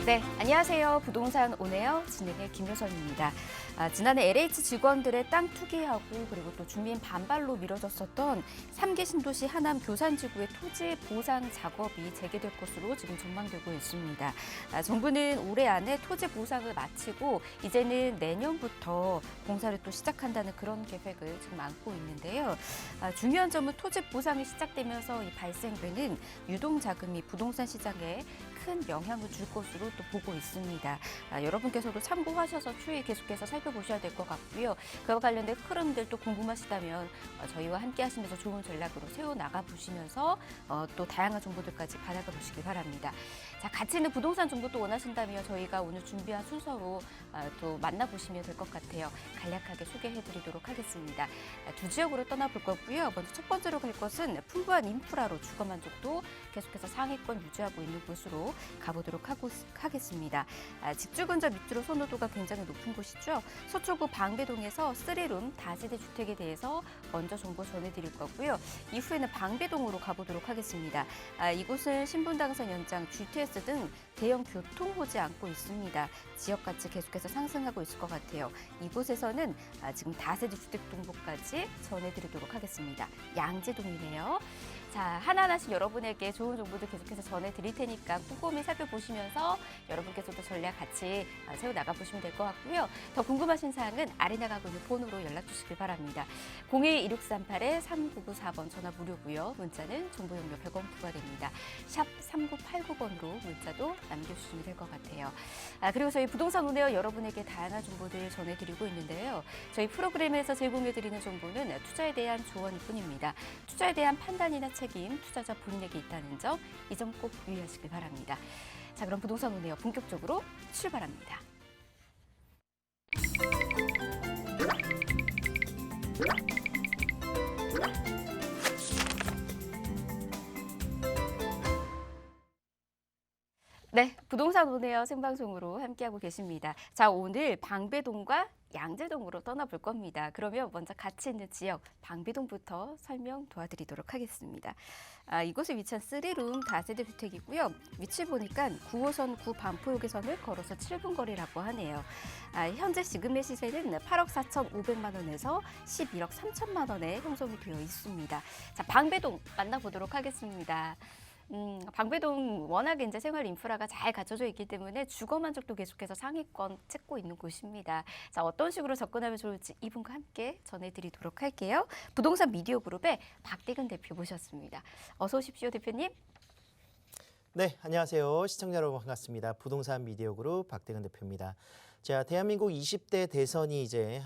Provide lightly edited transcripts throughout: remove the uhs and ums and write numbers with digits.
네, 안녕하세요. 부동산 온에어 진행의 김효선입니다. 지난해 LH 직원들의 땅 투기하고 그리고 또 주민 반발로 미뤄졌었던 3기 신도시 하남 교산지구의 토지 보상 작업이 재개될 것으로 지금 전망되고 있습니다. 정부는 올해 안에 토지 보상을 마치고 이제는 내년부터 공사를 또 시작한다는 그런 계획을 지금 안고 있는데요. 중요한 점은 토지 보상이 시작되면서 이 발생되는 유동자금이 부동산 시장에 큰 영향을 줄 것으로 또 보고 있습니다. 여러분께서도 참고하셔서 추이 계속해서 살펴보셔야 될 것 같고요. 그와 관련된 흐름들도 궁금하시다면 저희와 함께 하시면서 좋은 전략으로 세워나가 보시면서 또 다양한 정보들까지 받아가 보시기 바랍니다. 자, 가치 있는 부동산 정보도 원하신다면 저희가 오늘 준비한 순서로 또 만나보시면 될 것 같아요. 간략하게 소개해드리도록 하겠습니다. 두 지역으로 떠나볼 거고요. 먼저 첫 번째로 갈 것은 풍부한 인프라로 주거 만족도 계속해서 상위권 유지하고 있는 곳으로 가보도록 하겠습니다. 직주 근접 밑으로 선호도가 굉장히 높은 곳이죠. 서초구 방배동에서 3룸 다세대 주택에 대해서 먼저 정보 전해드릴 거고요. 이후에는 방배동으로 가보도록 하겠습니다. 이곳은 신분당선 연장, GTS 등 대형 교통호재 안고 있습니다. 지역 가치 계속해서 상승하고 있을 것 같아요. 이곳에서는 지금 다세대 주택 정보까지 전해드리도록 하겠습니다. 양재동이네요. 자, 하나하나씩 여러분에게 좋은 정보들 계속해서 전해드릴 테니까 꼼꼼히 살펴보시면서 여러분께서도 전략 같이 세워나가 보시면 될 것 같고요. 더 궁금하신 사항은 아래 나가고 있는 폰으로 연락 주시길 바랍니다. 02-2638-3994번 전화 무료고요. 문자는 정보 용료 100원 부과됩니다. 샵 3989번으로 문자도 남겨주시면 될 것 같아요. 그리고 저희 부동산 온에어 여러분에게 다양한 정보들 전해드리고 있는데요. 저희 프로그램에서 제공해드리는 정보는 투자에 대한 조언일 뿐입니다. 투자에 대한 판단이나 책임, 투자자 본인에게 있다는 점, 이 점 꼭 유의하시길 바랍니다. 자, 그럼 부동산 온에어 본격적으로 출발합니다. 네, 부동산 온에어 생방송으로 함께하고 계십니다. 자, 오늘 방배동과 양재동으로 떠나볼 겁니다. 그러면 먼저 가치 있는 지역 방배동부터 설명 도와드리도록 하겠습니다. 이곳에 위치한 3룸 다세대 주택이고요. 위치 보니까 9호선 구반포역에선을 걸어서 7분 거리라고 하네요. 현재 지금의 시세는 8억 4,500만 원에서 11억 3천만 원에 형성이 되어 있습니다. 자, 방배동 만나보도록 하겠습니다. 방배동 워낙에 이제 생활 인프라가 잘 갖춰져 있기 때문에 주거 만족도 계속해서 상위권 찍고 있는 곳입니다. 자, 어떤 식으로 접근하면 좋을지 이분과 함께 전해드리도록 할게요. 부동산 미디어 그룹의 박대근 대표 모셨습니다. 어서 오십시오, 대표님. 네, 안녕하세요. 시청자 여러분 반갑습니다. 부동산 미디어 그룹 박대근 대표입니다. 자, 대한민국 20대 대선이 이제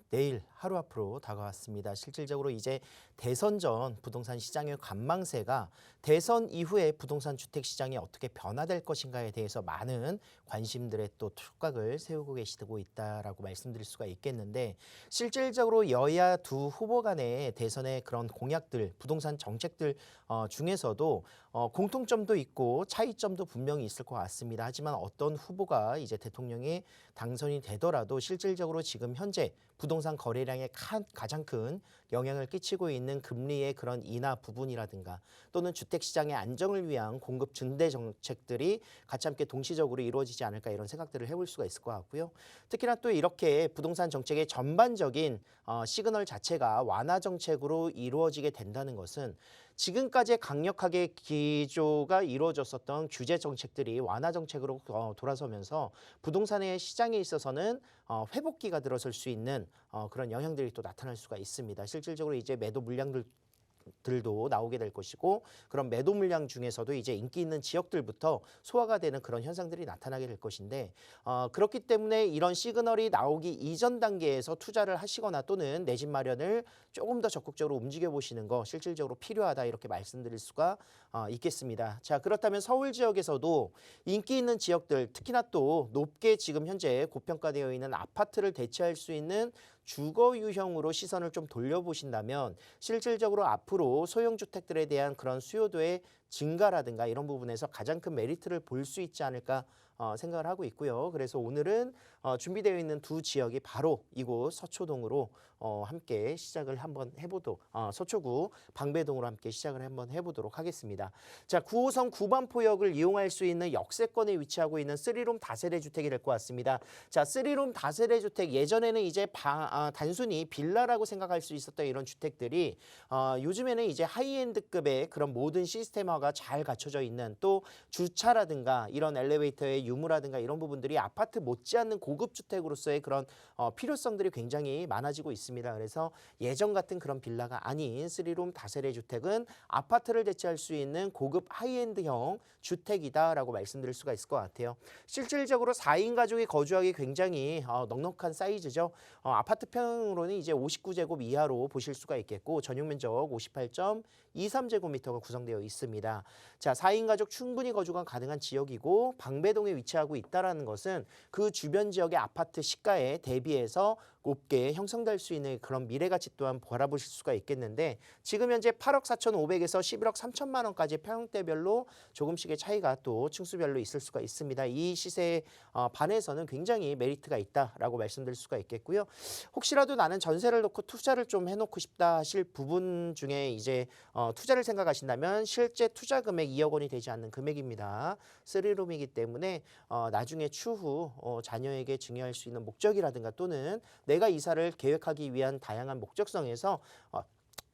내일 하루 앞으로 다가왔습니다. 실질적으로 이제 대선 전 부동산 시장의 관망세가 대선 이후에 부동산 주택 시장이 어떻게 변화될 것인가에 대해서 많은 관심들의 또 촉각을 세우고 계시고 있다라고 말씀드릴 수가 있겠는데, 실질적으로 여야 두 후보 간의 대선의 그런 공약들, 부동산 정책들 중에서도 공통점도 있고 차이점도 분명히 있을 것 같습니다. 하지만 어떤 후보가 이제 대통령이 당선이 되더라도 실질적으로 지금 현재 부동산 거래량에 가장 큰 영향을 끼치고 있는 금리의 그런 인하 부분이라든가 또는 주택시장의 안정을 위한 공급 증대 정책들이 같이 함께 동시적으로 이루어지지 않을까, 이런 생각들을 해볼 수가 있을 것 같고요. 특히나 또 이렇게 부동산 정책의 전반적인 시그널 자체가 완화 정책으로 이루어지게 된다는 것은 지금까지 강력하게 기조가 이루어졌었던 규제 정책들이 완화 정책으로 돌아서면서 부동산의 시장에 있어서는 회복기가 들어설 수 있는 그런 영향들이 또 나타날 수가 있습니다. 실질적으로 이제 매도 물량들도 나오게 될 것이고, 그런 매도 물량 중에서도 이제 인기 있는 지역들부터 소화가 되는 그런 현상들이 나타나게 될 것인데, 그렇기 때문에 이런 시그널이 나오기 이전 단계에서 투자를 하시거나 또는 내 집 마련을 조금 더 적극적으로 움직여 보시는 거 실질적으로 필요하다, 이렇게 말씀드릴 수가 있겠습니다. 자, 그렇다면 서울 지역에서도 인기 있는 지역들, 특히나 또 높게 지금 현재 고평가되어 있는 아파트를 대체할 수 있는 주거 유형으로 시선을 좀 돌려보신다면 실질적으로 앞으로 소형주택들에 대한 그런 수요도의 증가라든가 이런 부분에서 가장 큰 메리트를 볼 수 있지 않을까 생각을 하고 있고요. 그래서 오늘은 준비되어 있는 두 지역이 바로 이곳 서초동으로 함께 시작을 한번 해보도록 서초구 방배동으로 함께 시작을 한번 해보도록 하겠습니다. 자, 9호선 구반포역을 이용할 수 있는 역세권에 위치하고 있는 3룸 다세대 주택이 될 것 같습니다. 자, 3룸 다세대 주택 예전에는 이제 단순히 빌라라고 생각할 수 있었던 이런 주택들이 요즘에는 이제 하이엔드급의 그런 모든 시스템화가 잘 갖춰져 있는 또 주차라든가 이런 엘리베이터의 유무라든가 이런 부분들이 아파트 못지않는 고급 주택으로서의 그런 필요성들이 굉장히 많아지고 있습니다. 그래서 예전 같은 그런 빌라가 아닌 3룸 다세대 주택은 아파트를 대체할 수 있는 고급 하이엔드형 주택이다라고 말씀드릴 수가 있을 것 같아요. 실질적으로 4인 가족이 거주하기 굉장히 넉넉한 사이즈죠. 아파트평으로는 이제 59제곱 이하로 보실 수가 있겠고 전용 면적 58.23제곱미터가 구성되어 있습니다. 자, 4인 가족 충분히 거주가 가능한 지역이고 방배동에 위치하고 있다는 것은 그 주변 지역의 아파트 시가에 대비해서 높게 형성될 수 있는 그런 미래 가치 또한 바라보실 수가 있겠는데 지금 현재 8억 4,500에서 11억 3천만 원까지 평형대별로 조금씩의 차이가 또 층수별로 있을 수가 있습니다. 이 시세에 반해서는 굉장히 메리트가 있다라고 말씀드릴 수가 있겠고요. 혹시라도 나는 전세를 놓고 투자를 좀 해놓고 싶다 하실 부분 중에 이제 투자를 생각하신다면 실제 투자 금액 2억 원이 되지 않는 금액입니다. 3룸이기 때문에 나중에 추후 자녀에게 증여할 수 있는 목적이라든가 또는 내가 이사를 계획하기 위한 다양한 목적성에서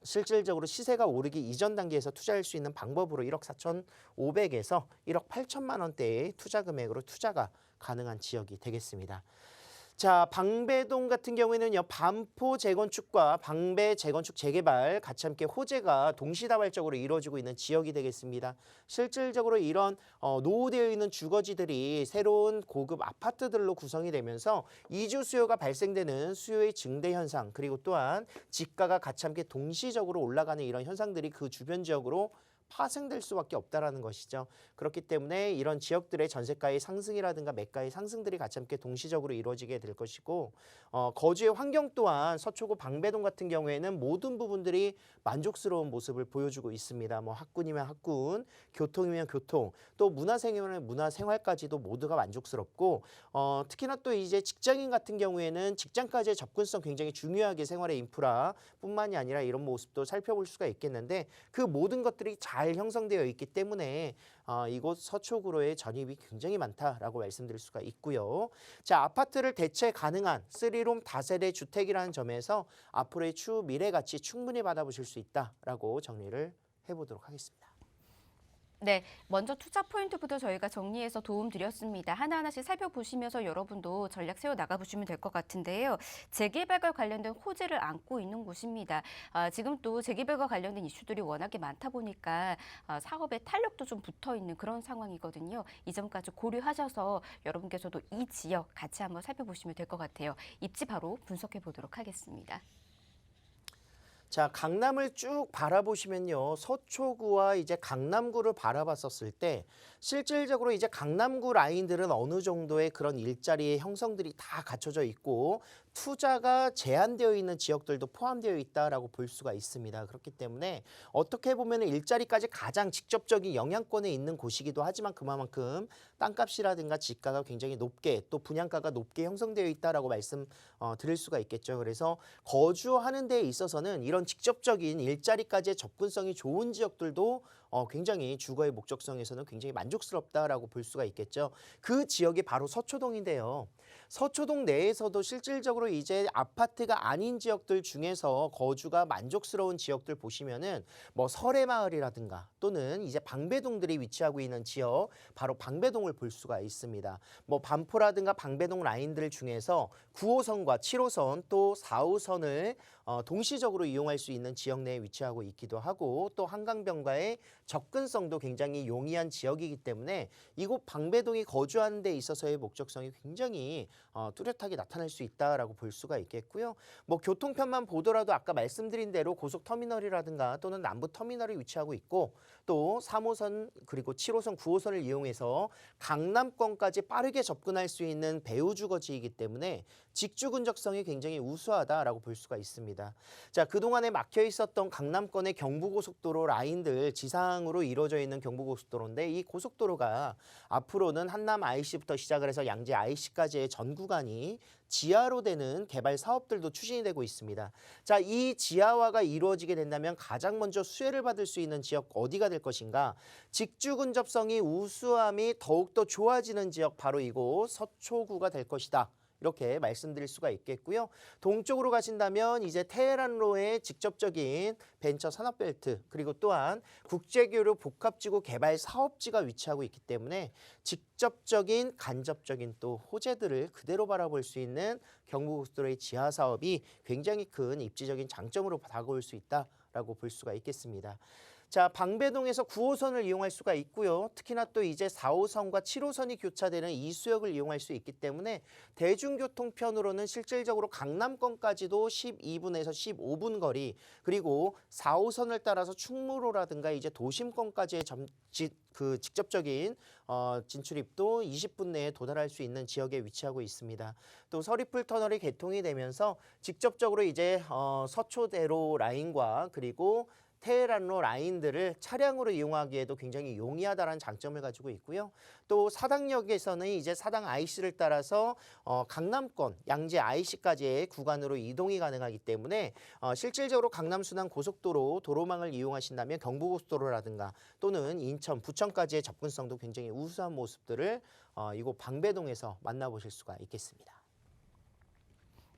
실질적으로 시세가 오르기 이전 단계에서 투자할 수 있는 방법으로 1억 4,500에서 1억 8천만 원대의 투자 금액으로 투자가 가능한 지역이 되겠습니다. 자, 방배동 같은 경우에는요, 반포 재건축과 방배 재건축 재개발 같이 함께 호재가 동시다발적으로 이루어지고 있는 지역이 되겠습니다. 실질적으로 이런 노후되어 있는 주거지들이 새로운 고급 아파트들로 구성이 되면서 이주 수요가 발생되는 수요의 증대 현상 그리고 또한 지가가 같이 함께 동시적으로 올라가는 이런 현상들이 그 주변 지역으로 파생될 수밖에 없다라는 것이죠. 그렇기 때문에 이런 지역들의 전세가의 상승이라든가 매가의 상승들이 같이 함께 동시적으로 이루어지게 될 것이고 거주의 환경 또한 서초구 방배동 같은 경우에는 모든 부분들이 만족스러운 모습을 보여주고 있습니다. 뭐 학군이면 학군, 교통이면 교통, 또 문화생활이면 문화생활까지도 모두가 만족스럽고 특히나 또 이제 직장인 같은 경우에는 직장까지의 접근성 굉장히 중요하게 생활의 인프라뿐만이 아니라 이런 모습도 살펴볼 수가 있겠는데 그 모든 것들이 잘 형성되어 있기 때문에 이곳 서초구로의 전입이 굉장히 많다라고 말씀드릴 수가 있고요. 자, 아파트를 대체 가능한 3룸 다세대 주택이라는 점에서 앞으로의 추후 미래 가치 충분히 받아보실 수 있다라고 정리를 해보도록 하겠습니다. 네, 먼저 투자 포인트부터 저희가 정리해서 도움 드렸습니다. 하나하나씩 살펴보시면서 여러분도 전략 세워 나가보시면 될 것 같은데요. 재개발과 관련된 호재를 안고 있는 곳입니다. 지금 또 재개발과 관련된 이슈들이 워낙에 많다 보니까 사업에 탄력도 좀 붙어 있는 그런 상황이거든요. 이 점까지 고려하셔서 여러분께서도 이 지역 같이 한번 살펴보시면 될 것 같아요. 입지 바로 분석해 보도록 하겠습니다. 자, 강남을 쭉 바라보시면요. 서초구와 이제 강남구를 바라봤었을 때 실질적으로 이제 강남구 라인들은 어느 정도의 그런 일자리의 형성들이 다 갖춰져 있고 투자가 제한되어 있는 지역들도 포함되어 있다라고 볼 수가 있습니다. 그렇기 때문에 어떻게 보면 일자리까지 가장 직접적인 영향권에 있는 곳이기도 하지만 그만큼 땅값이라든가 지가가 굉장히 높게 또 분양가가 높게 형성되어 있다라고 말씀 드릴 수가 있겠죠. 그래서 거주하는 데 있어서는 이런 직접적인 일자리까지의 접근성이 좋은 지역들도 굉장히 주거의 목적성에서는 굉장히 만족스럽다라고 볼 수가 있겠죠. 그 지역이 바로 서초동인데요. 서초동 내에서도 실질적으로 이제 아파트가 아닌 지역들 중에서 거주가 만족스러운 지역들 보시면은 뭐 설해마을이라든가 또는 이제 방배동들이 위치하고 있는 지역 바로 방배동을 볼 수가 있습니다. 뭐 반포라든가 방배동 라인들 중에서 9호선과 7호선 또 4호선을 동시적으로 이용할 수 있는 지역 내에 위치하고 있기도 하고 또 한강변과의 접근성도 굉장히 용이한 지역이기 때문에 이곳 방배동이 거주하는 데 있어서의 목적성이 굉장히 뚜렷하게 나타날 수 있다라고 볼 수가 있겠고요. 뭐 교통편만 보더라도 아까 말씀드린 대로 고속터미널이라든가 또는 남부터미널이 위치하고 있고 또 3호선 그리고 7호선, 9호선을 이용해서 강남권까지 빠르게 접근할 수 있는 배후 주거지이기 때문에 직주 근접성이 굉장히 우수하다라고 볼 수가 있습니다. 있습니다. 자, 그동안에 막혀 있었던 강남권의 경부고속도로 라인들 지상으로 이루어져 있는 경부고속도로인데 이 고속도로가 앞으로는 한남 IC부터 시작을 해서 양재 IC까지의 전 구간이 지하로 되는 개발 사업들도 추진이 되고 있습니다. 자, 이 지하화가 이루어지게 된다면 가장 먼저 수혜를 받을 수 있는 지역 어디가 될 것인가? 직주 근접성이 우수함이 더욱더 좋아지는 지역 바로 이곳 서초구가 될 것이다. 이렇게 말씀드릴 수가 있겠고요. 동쪽으로 가신다면 이제 테헤란로의 직접적인 벤처 산업벨트 그리고 또한 국제교류 복합지구 개발 사업지가 위치하고 있기 때문에 직접적인 간접적인 또 호재들을 그대로 바라볼 수 있는 경부고속도로의 지하 사업이 굉장히 큰 입지적인 장점으로 다가올 수 있다라고 볼 수가 있겠습니다. 자, 방배동에서 9호선을 이용할 수가 있고요. 특히나 또 이제 4호선과 7호선이 교차되는 이수역을 이용할 수 있기 때문에 대중교통편으로는 실질적으로 강남권까지도 12분에서 15분 거리 그리고 4호선을 따라서 충무로라든가 이제 도심권까지의 직접적인 진출입도 20분 내에 도달할 수 있는 지역에 위치하고 있습니다. 또 서리풀 터널이 개통이 되면서 직접적으로 이제 서초대로 라인과 그리고 테헤란로 라인들을 차량으로 이용하기에도 굉장히 용이하다는 장점을 가지고 있고요. 또 사당역에서는 이제 사당 IC를 따라서 강남권 양재 IC까지의 구간으로 이동이 가능하기 때문에 실질적으로 강남 순환 고속도로 도로망을 이용하신다면 경부고속도로라든가 또는 인천, 부천까지의 접근성도 굉장히 우수한 모습들을 이곳 방배동에서 만나보실 수가 있겠습니다.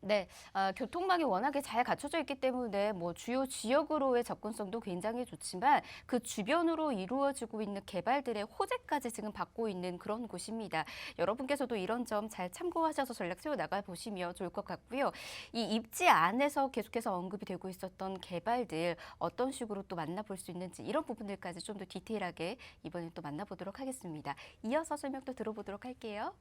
네, 교통망이 워낙에 잘 갖춰져 있기 때문에 뭐 주요 지역으로의 접근성도 굉장히 좋지만 그 주변으로 이루어지고 있는 개발들의 호재까지 지금 받고 있는 그런 곳입니다. 여러분께서도 이런 점 잘 참고하셔서 전략 세워 나가 보시면 좋을 것 같고요. 이 입지 안에서 계속해서 언급이 되고 있었던 개발들 어떤 식으로 또 만나볼 수 있는지 이런 부분들까지 좀 더 디테일하게 이번에 또 만나보도록 하겠습니다. 이어서 설명도 들어보도록 할게요.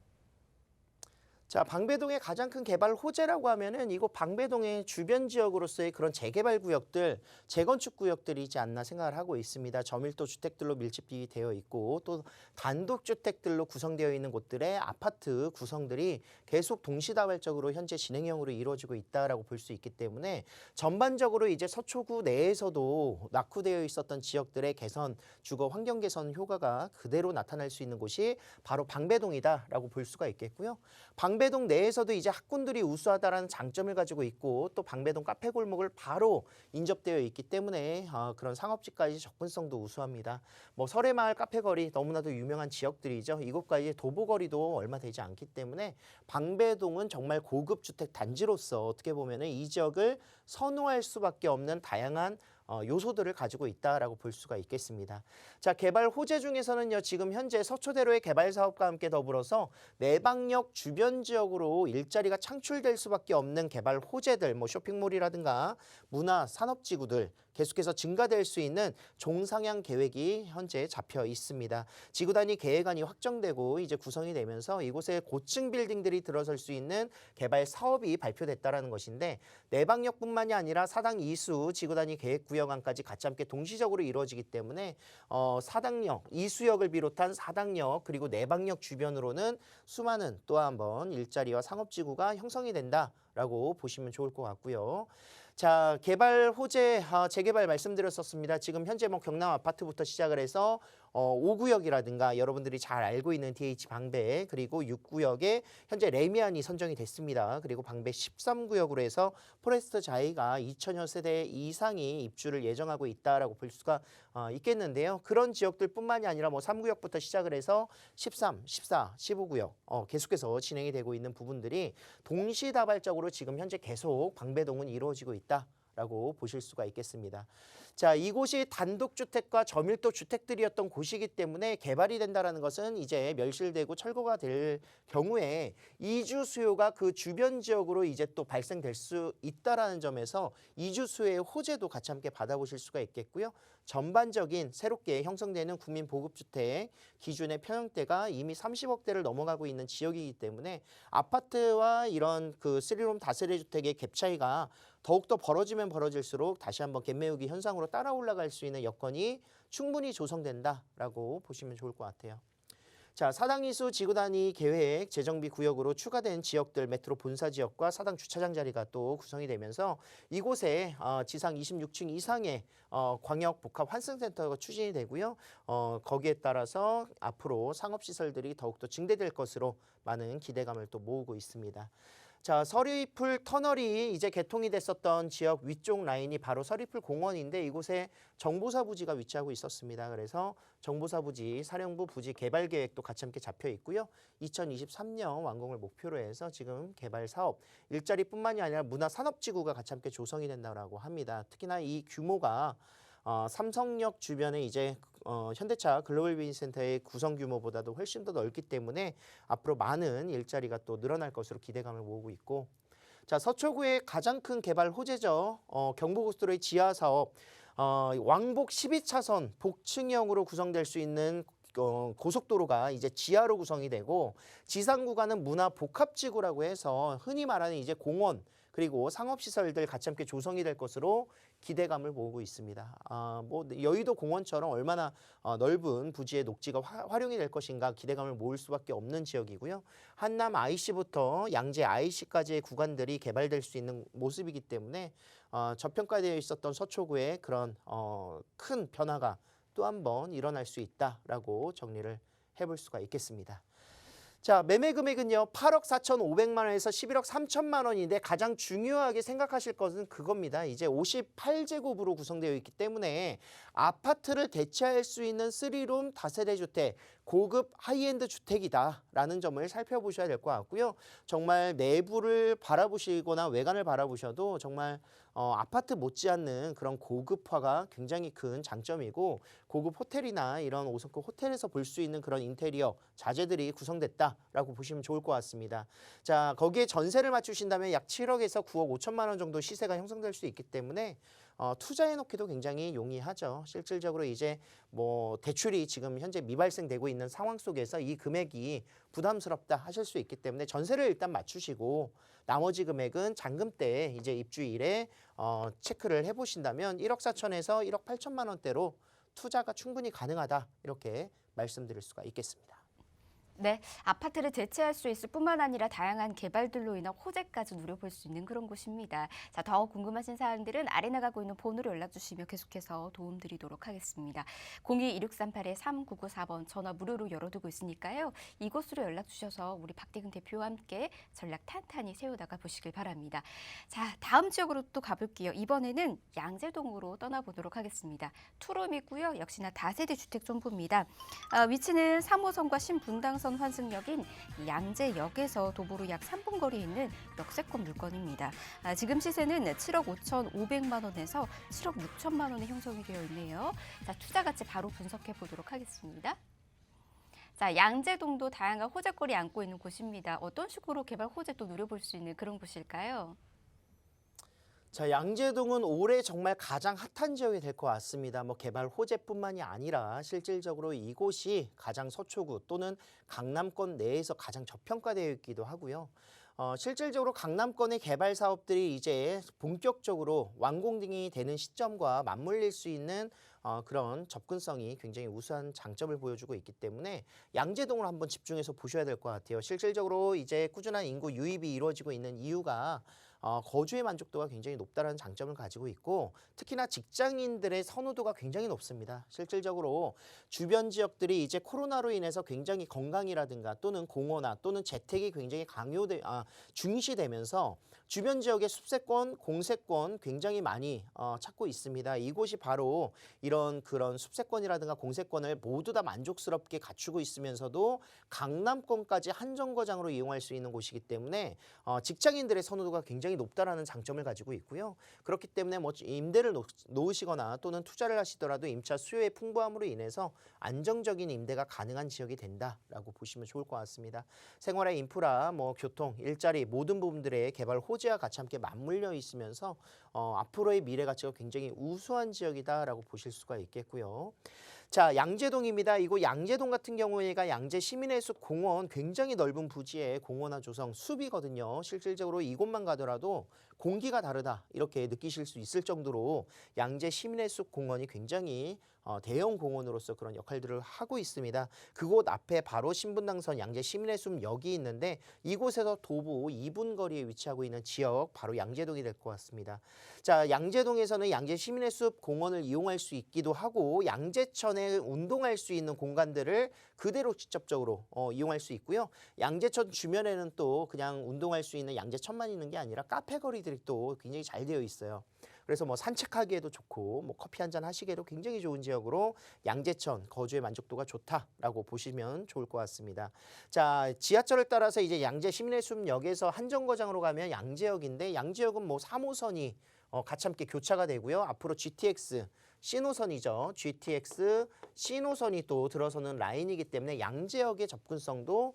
자, 방배동의 가장 큰 개발 호재라고 하면은 이곳 방배동의 주변 지역으로서의 그런 재개발 구역들, 재건축 구역들이지 않나 생각을 하고 있습니다. 저밀도 주택들로 밀집이 되어 있고 또 단독 주택들로 구성되어 있는 곳들의 아파트 구성들이 계속 동시다발적으로 현재 진행형으로 이루어지고 있다라고 볼 수 있기 때문에 전반적으로 이제 서초구 내에서도 낙후되어 있었던 지역들의 개선, 주거 환경 개선 효과가 그대로 나타날 수 있는 곳이 바로 방배동이다라고 볼 수가 있겠고요. 방배동 내에서도 이제 학군들이 우수하다라는 장점을 가지고 있고 또 방배동 카페 골목을 바로 인접되어 있기 때문에 그런 상업지까지 접근성도 우수합니다. 뭐 설해마을 카페거리 너무나도 유명한 지역들이죠. 이곳까지 도보거리도 얼마 되지 않기 때문에 방배동은 정말 고급 주택 단지로서 어떻게 보면은 이 지역을 선호할 수밖에 없는 다양한 요소들을 가지고 있다라고 볼 수가 있겠습니다. 자, 개발 호재 중에서는요, 지금 현재 서초대로의 개발 사업과 함께 더불어서 내방역 주변 지역으로 일자리가 창출될 수밖에 없는 개발 호재들, 뭐 쇼핑몰이라든가 문화, 산업지구들 계속해서 증가될 수 있는 종상향 계획이 현재 잡혀 있습니다. 지구 단위 계획안이 확정되고 이제 구성이 되면서 이곳에 고층 빌딩들이 들어설 수 있는 개발 사업이 발표됐다라는 것인데 내방역뿐만이 아니라 사당 이수 지구 단위 계획 구역안까지 같이 함께 동시적으로 이루어지기 때문에 사당역, 이수역을 비롯한 사당역 그리고 내방역 주변으로는 수많은 또 한 번 일자리와 상업지구가 형성이 된다라고 보시면 좋을 것 같고요. 자, 개발 호재 재개발 말씀드렸었습니다. 지금 현재 뭐 경남 아파트부터 시작을 해서 5구역이라든가 여러분들이 잘 알고 있는 DH 방배 그리고 6구역에 현재 레미안이 선정이 됐습니다. 그리고 방배 13구역으로 해서 포레스트 자이가 2천여 세대 이상이 입주를 예정하고 있다라고 볼 수가 있겠는데요. 그런 지역들뿐만이 아니라 뭐 3구역부터 시작을 해서 13, 14, 15구역 계속해서 진행이 되고 있는 부분들이 동시다발적으로 지금 현재 계속 방배동은 이루어지고 있다라고 보실 수가 있겠습니다. 자, 이곳이 단독주택과 저밀도 주택들이었던 곳이기 때문에 개발이 된다는 것은 이제 멸실되고 철거가 될 경우에 이주 수요가 그 주변 지역으로 이제 또 발생될 수 있다라는 점에서 이주 수요의 호재도 같이 함께 받아보실 수가 있겠고요. 전반적인 새롭게 형성되는 국민 보급주택 기준의 평형대가 이미 30억대를 넘어가고 있는 지역이기 때문에 아파트와 이런 그 3룸 다세대 주택의 갭 차이가 더욱더 벌어지면 벌어질수록 다시 한번 갭매우기 현상으로 따라 올라갈 수 있는 여건이 충분히 조성된다라고 보시면 좋을 것 같아요. 자, 사당 이수 지구 단위 계획 재정비 구역으로 추가된 지역들 메트로 본사 지역과 사당 주차장 자리가 또 구성이 되면서 이곳에 지상 26층 이상의 광역 복합 환승센터가 추진이 되고요. 거기에 따라서 앞으로 상업시설들이 더욱더 증대될 것으로 많은 기대감을 또 모으고 있습니다. 자, 서리풀 터널이 이제 개통이 됐었던 지역 위쪽 라인이 바로 서리풀 공원인데 이곳에 정보사 부지가 위치하고 있었습니다. 그래서 정보사 부지, 사령부 부지 개발 계획도 같이 함께 잡혀 있고요. 2023년 완공을 목표로 해서 지금 개발 사업, 일자리뿐만이 아니라 문화산업지구가 같이 함께 조성이 된다고 합니다. 특히나 이 규모가 삼성역 주변에 이제 현대차 글로벌 비즈니스센터의 구성 규모보다도 훨씬 더 넓기 때문에 앞으로 많은 일자리가 또 늘어날 것으로 기대감을 모으고 있고, 자, 서초구의 가장 큰 개발 호재죠. 경부고속도로의 지하 사업, 왕복 12차선 복층형으로 구성될 수 있는 고속도로가 이제 지하로 구성이 되고, 지상 구간은 문화 복합지구라고 해서 흔히 말하는 이제 공원 그리고 상업시설들 같이 함께 조성이 될 것으로 기대감을 모으고 있습니다. 뭐 여의도 공원처럼 얼마나 넓은 부지의 녹지가 활용이 될 것인가 기대감을 모을 수밖에 없는 지역이고요. 한남 IC부터 양재 IC까지의 구간들이 개발될 수 있는 모습이기 때문에 저평가되어 있었던 서초구의 그런 큰 변화가 또 한 번 일어날 수 있다라고 정리를 해볼 수가 있겠습니다. 자, 매매 금액은요 8억 4,500만 원에서 11억 3천만 원인데 가장 중요하게 생각하실 것은 그겁니다. 이제 58제곱으로 구성되어 있기 때문에 아파트를 대체할 수 있는 3룸 다세대 주택, 고급 하이엔드 주택이다라는 점을 살펴보셔야 될 것 같고요. 정말 내부를 바라보시거나 외관을 바라보셔도 정말 아파트 못지않는 그런 고급화가 굉장히 큰 장점이고, 고급 호텔이나 이런 5성급 호텔에서 볼 수 있는 그런 인테리어 자재들이 구성됐다라고 보시면 좋을 것 같습니다. 자, 거기에 전세를 맞추신다면 약 7억에서 9억 5천만 원 정도 시세가 형성될 수 있기 때문에 투자해 놓기도 굉장히 용이하죠. 실질적으로 이제 뭐 대출이 지금 현재 미발생되고 있는 상황 속에서 이 금액이 부담스럽다 하실 수 있기 때문에 전세를 일단 맞추시고 나머지 금액은 잔금 때 이제 입주일에 체크를 해보신다면 1억 4천에서 1억 8천만 원대로 투자가 충분히 가능하다, 이렇게 말씀드릴 수가 있겠습니다. 네, 아파트를 대체할 수 있을 뿐만 아니라 다양한 개발들로 인한 호재까지 누려볼 수 있는 그런 곳입니다. 자, 더 궁금하신 사항들은 아래 나가고 있는 번호로 연락 주시면 계속해서 도움드리도록 하겠습니다. 02-2638-3994번 전화 무료로 열어두고 있으니까요. 이곳으로 연락 주셔서 우리 박대근 대표와 함께 전략 탄탄히 세워나가 보시길 바랍니다. 자, 다음 지역으로 또 가볼게요. 이번에는 양재동으로 떠나보도록 하겠습니다. 투룸이고요. 역시나 다세대 주택 정보입니다. 위치는 3호선과 신분당선 환승역인 양재역에서 도보로 약 3분 거리에 있는 역세권 물건입니다. 지금 시세는 7억 5,500만 원에서 7억 6천만 원에 형성이 되어 있네요. 자, 투자 가치 바로 분석해 보도록 하겠습니다. 자, 양재동도 다양한 호재거리 안고 있는 곳입니다. 어떤 식으로 개발 호재 또 누려볼 수 있는 그런 곳일까요? 자, 양재동은 올해 정말 가장 핫한 지역이 될 것 같습니다. 뭐 개발 호재뿐만이 아니라 실질적으로 이곳이 가장 서초구 또는 강남권 내에서 가장 저평가되어 있기도 하고요. 실질적으로 강남권의 개발 사업들이 이제 본격적으로 완공이 되는 시점과 맞물릴 수 있는 그런 접근성이 굉장히 우수한 장점을 보여주고 있기 때문에 양재동을 한번 집중해서 보셔야 될 것 같아요. 실질적으로 이제 꾸준한 인구 유입이 이루어지고 있는 이유가 거주의 만족도가 굉장히 높다는 장점을 가지고 있고, 특히나 직장인들의 선호도가 굉장히 높습니다. 실질적으로 주변 지역들이 이제 코로나로 인해서 굉장히 건강이라든가 또는 공원화 또는 재택이 굉장히 중시되면서 주변 지역의 숲세권, 공세권 굉장히 많이 찾고 있습니다. 이곳이 바로 이런 그런 숲세권이라든가 공세권을 모두 다 만족스럽게 갖추고 있으면서도 강남권까지 한정거장으로 이용할 수 있는 곳이기 때문에 직장인들의 선호도가 굉장히 높다라는 장점을 가지고 있고요. 그렇기 때문에 뭐 임대를 놓으시거나 또는 투자를 하시더라도 임차 수요의 풍부함으로 인해서 안정적인 임대가 가능한 지역이 된다라고 보시면 좋을 것 같습니다. 생활의 인프라, 뭐 교통, 일자리 모든 부분들의 개발 호재와 같이 함께 맞물려 있으면서 앞으로의 미래 가치가 굉장히 우수한 지역이다라고 보실 수가 있겠고요. 자, 양재동입니다. 이곳 양재동 같은 경우에가 양재 시민의 숲 공원, 굉장히 넓은 부지에 공원화 조성 숲이거든요. 실질적으로 이곳만 가더라도 공기가 다르다 이렇게 느끼실 수 있을 정도로 양재 시민의숲 공원이 굉장히 대형 공원으로서 그런 역할들을 하고 있습니다. 그곳 앞에 바로 신분당선 양재 시민의숲역이 있는데 이곳에서 도보 2분 거리에 위치하고 있는 지역 바로 양재동이 될 것 같습니다. 자, 양재동에서는 양재 시민의숲 공원을 이용할 수 있기도 하고 양재천에 운동할 수 있는 공간들을 그대로 직접적으로 이용할 수 있고요. 양재천 주변에는 또 그냥 운동할 수 있는 양재천만 있는 게 아니라 카페 거리들이 또 굉장히 잘 되어 있어요. 그래서 뭐 산책하기에도 좋고 뭐 커피 한잔 하시기에도 굉장히 좋은 지역으로 양재천 거주의 만족도가 좋다라고 보시면 좋을 것 같습니다. 자, 지하철을 따라서 이제 양재 시민의숲역에서 한정거장으로 가면 양재역인데 양재역은 뭐 3호선이 같이 함께 교차가 되고요. 앞으로 GTX 신호선이죠. GTX 신호선이 또 들어서는 라인이기 때문에 양재역의 접근성도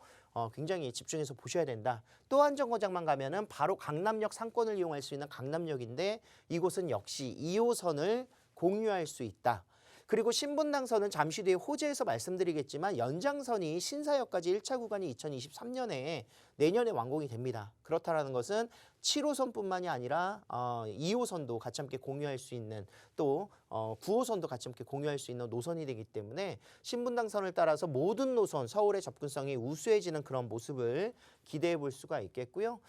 굉장히 집중해서 보셔야 된다. 또 한 정거장만 가면은 바로 강남역 상권을 이용할 수 있는 강남역인데 이곳은 역시 2호선을 공유할 수 있다. 그리고 신분당선은 잠시 뒤에 호재에서 말씀드리겠지만 연장선이 신사역까지 1차 구간이 2023년에 내년에 완공이 됩니다. 그렇다라는 것은 7호선뿐만이 아니라 2호선도 같이 함께 공유할 수 있는 또 9호선도 같이 함께 공유할 수 있는 노선이 되기 때문에 신분당선을 따라서 모든 노선 서울의 접근성이 우수해지는 그런 모습을 기대해 볼 수가 있겠고요.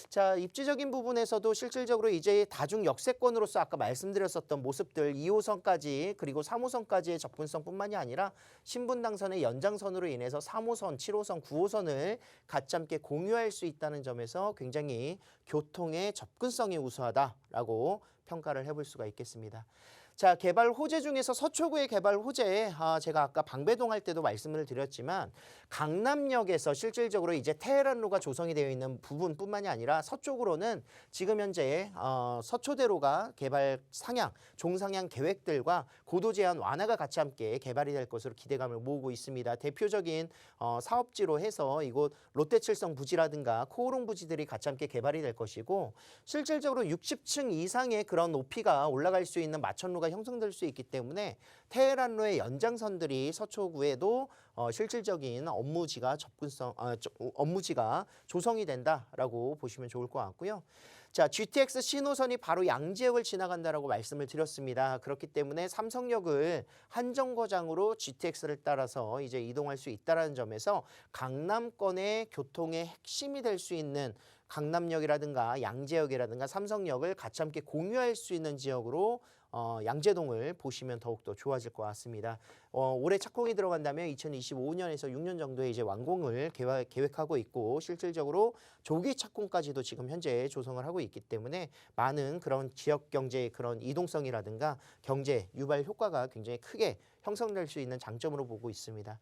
자, 입지적인 부분에서도 실질적으로 이제 다중 역세권으로서 아까 말씀드렸었던 모습들 2호선까지 그리고 3호선까지의 접근성뿐만이 아니라 신분당선의 연장선으로 인해서 3호선, 7호선, 9호선을 같이 함께 공유할 수 있다는 점에서 굉장히 교통의 접근성이 우수하다라고 평가를 해볼 수가 있겠습니다. 자, 개발 호재 중에서 서초구의 개발 호재, 제가 아까 방배동 할 때도 말씀을 드렸지만 강남역에서 실질적으로 이제 테헤란로가 조성이 되어 있는 부분뿐만이 아니라 서쪽으로는 지금 현재 서초대로가 개발 상향, 종상향 계획들과 고도 제한 완화가 같이 함께 개발이 될 것으로 기대감을 모으고 있습니다. 대표적인 사업지로 해서 이곳 롯데칠성 부지라든가 코오롱 부지들이 같이 함께 개발이 될 것이고 실질적으로 60층 이상의 그런 높이가 올라갈 수 있는 마천루가 형성될 수 있기 때문에 테헤란로의 연장선들이 서초구에도 실질적인 업무지가 조성이 된다라고 보시면 좋을 것 같고요. 자, GTX 신호선이 바로 양재역을 지나간다라고 말씀을 드렸습니다. 그렇기 때문에 삼성역을 한정거장으로 GTX를 따라서 이제 이동할 수 있다는 점에서 강남권의 교통의 핵심이 될 수 있는 강남역이라든가 양재역이라든가 삼성역을 같이 함께 공유할 수 있는 지역으로 양재동을 보시면 더욱더 좋아질 것 같습니다. 올해 착공이 들어간다면 2025년에서 6년 정도에 이제 완공을 계획하고 있고 실질적으로 조기 착공까지도 지금 현재 조성을 하고 있기 때문에 많은 그런 지역 경제의 그런 이동성이라든가 경제 유발 효과가 굉장히 크게 형성될 수 있는 장점으로 보고 있습니다.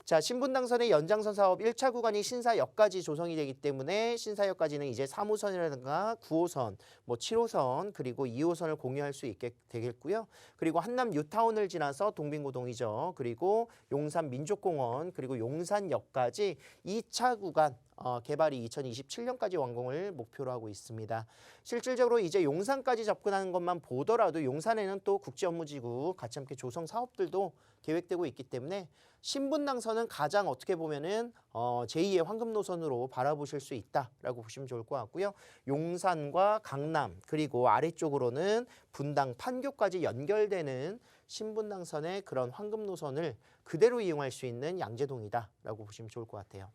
자, 신분당선의 연장선 사업 1차 구간이 신사역까지 조성이 되기 때문에 신사역까지는 이제 3호선이라든가 9호선, 뭐 7호선 그리고 2호선을 공유할 수 있게 되겠고요. 그리고 한남 뉴타운을 지나서 동빙고동이죠. 그리고 용산 민족공원 그리고 용산역까지 2차 구간 개발이 2027년까지 완공을 목표로 하고 있습니다. 실질적으로 이제 용산까지 접근하는 것만 보더라도 용산에는 또 국제업무지구 같이 함께 조성 사업들도 계획되고 있기 때문에 신분당선은 가장 어떻게 보면은 제2의 황금 노선으로 바라보실 수 있다라고 보시면 좋을 것 같고요. 용산과 강남 그리고 아래쪽으로는 분당 판교까지 연결되는 신분당선의 그런 황금 노선을 그대로 이용할 수 있는 양재동이다라고 보시면 좋을 것 같아요.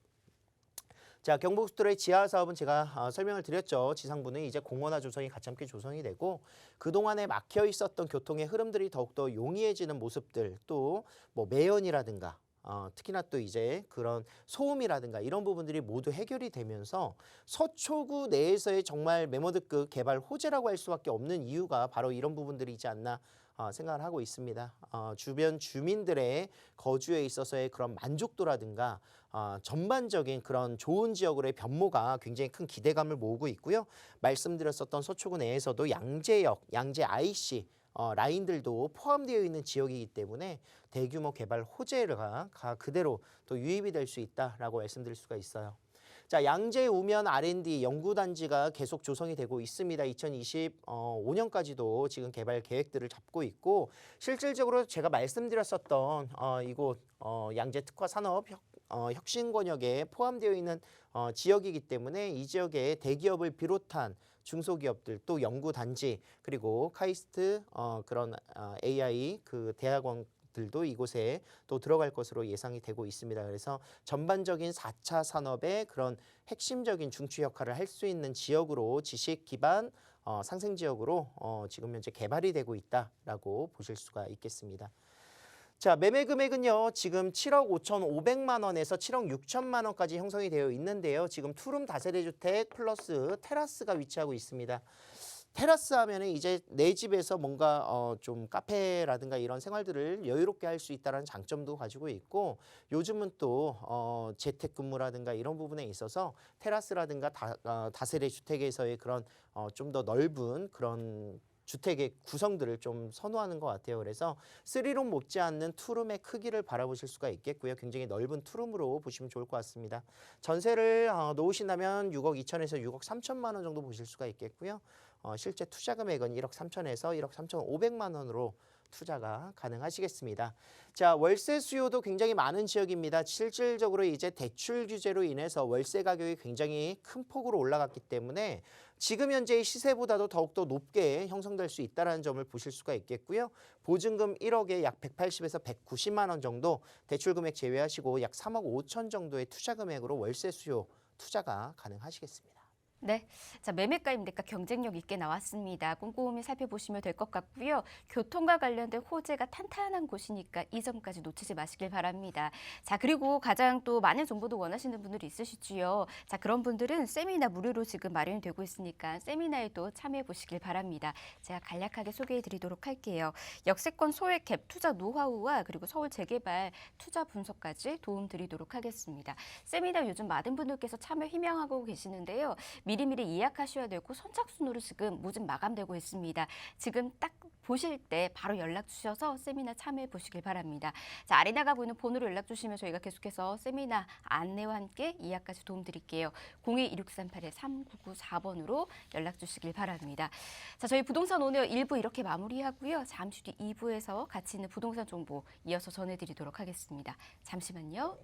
자, 경부고속도로의 지하 사업은 제가 설명을 드렸죠. 지상부는 이제 공원화 조성이 같이 함께 조성이 되고 그동안에 막혀 있었던 교통의 흐름들이 더욱더 용이해지는 모습들 또 뭐 매연이라든가 특히나 또 이제 그런 소음이라든가 이런 부분들이 모두 해결이 되면서 서초구 내에서의 정말 메모드급 개발 호재라고 할 수밖에 없는 이유가 바로 이런 부분들이지 않나 생각을 하고 있습니다. 주변 주민들의 거주에 있어서의 그런 만족도라든가 전반적인 그런 좋은 지역으로의 변모가 굉장히 큰 기대감을 모으고 있고요. 말씀드렸었던 서초구 내에서도 양재역, 양재 IC 라인들도 포함되어 있는 지역이기 때문에 대규모 개발 호재가 그대로 또 유입이 될 수 있다라고 말씀드릴 수가 있어요. 자, 양재 우면 R&D 연구단지가 계속 조성이 되고 있습니다. 2025년까지도 지금 개발 계획들을 잡고 있고 실질적으로 제가 말씀드렸었던 이곳 양재 특화 산업 혁신 권역에 포함되어 있는 지역이기 때문에 이 지역에 대기업을 비롯한 중소기업들 또 연구단지 그리고 카이스트 그런 AI 그 대학원들도 이곳에 또 들어갈 것으로 예상이 되고 있습니다. 그래서 전반적인 4차 산업의 그런 핵심적인 중추 역할을 할 수 있는 지역으로 지식 기반 상생 지역으로 지금 현재 개발이 되고 있다라고 보실 수가 있겠습니다. 자, 매매 금액은요, 지금 7억 5,500만 원에서 7억 6천만 원까지 형성이 되어 있는데요. 지금 투룸 다세대 주택 플러스 테라스가 위치하고 있습니다. 테라스 하면은 이제 내 집에서 뭔가 좀 카페라든가 이런 생활들을 여유롭게 할 수 있다는 장점도 가지고 있고 요즘은 또 재택근무라든가 이런 부분에 있어서 테라스라든가 다세대 주택에서의 그런 좀 더 넓은 그런 주택의 구성들을 좀 선호하는 것 같아요. 그래서 3룸 못지않는 투룸의 크기를 바라보실 수가 있겠고요. 굉장히 넓은 투룸으로 보시면 좋을 것 같습니다. 전세를 놓으신다면 6억 2천에서 6억 3천만 원 정도 보실 수가 있겠고요. 실제 투자 금액은 1억 3천에서 1억 3,500만 원으로 투자가 가능하시겠습니다. 자, 월세 수요도 굉장히 많은 지역입니다. 실질적으로 이제 대출 규제로 인해서 월세 가격이 굉장히 큰 폭으로 올라갔기 때문에 지금 현재의 시세보다도 더욱더 높게 형성될 수 있다는 점을 보실 수가 있겠고요. 보증금 1억에 약 180에서 190만 원 정도 대출 금액 제외하시고 약 3억 5천 정도의 투자 금액으로 월세 수요 투자가 가능하시겠습니다. 네, 자 매매가 임대가 경쟁력 있게 나왔습니다. 꼼꼼히 살펴보시면 될 것 같고요. 교통과 관련된 호재가 탄탄한 곳이니까 이 점까지 놓치지 마시길 바랍니다. 자 그리고 가장 또 많은 정보도 원하시는 분들이 있으시지요. 자 그런 분들은 세미나 무료로 지금 마련이 되고 있으니까 세미나에도 참여해 보시길 바랍니다. 제가 간략하게 소개해 드리도록 할게요. 역세권 소액 갭 투자 노하우와 그리고 서울 재개발 투자 분석까지 도움 드리도록 하겠습니다. 세미나 요즘 많은 분들께서 참여 희망하고 계시는데요. 미리미리 예약하셔야 되고 선착순으로 지금 모집 마감되고 있습니다. 지금 딱 보실 때 바로 연락 주셔서 세미나 참여해 보시길 바랍니다. 자, 아래 나가고 있는 번호로 연락 주시면 저희가 계속해서 세미나 안내와 함께 예약까지 도움 드릴게요. 02-2638-3994번으로 연락 주시길 바랍니다. 자, 저희 부동산 오늘 1부 이렇게 마무리하고요. 잠시 뒤 2부에서 같이 있는 부동산 정보 이어서 전해드리도록 하겠습니다. 잠시만요.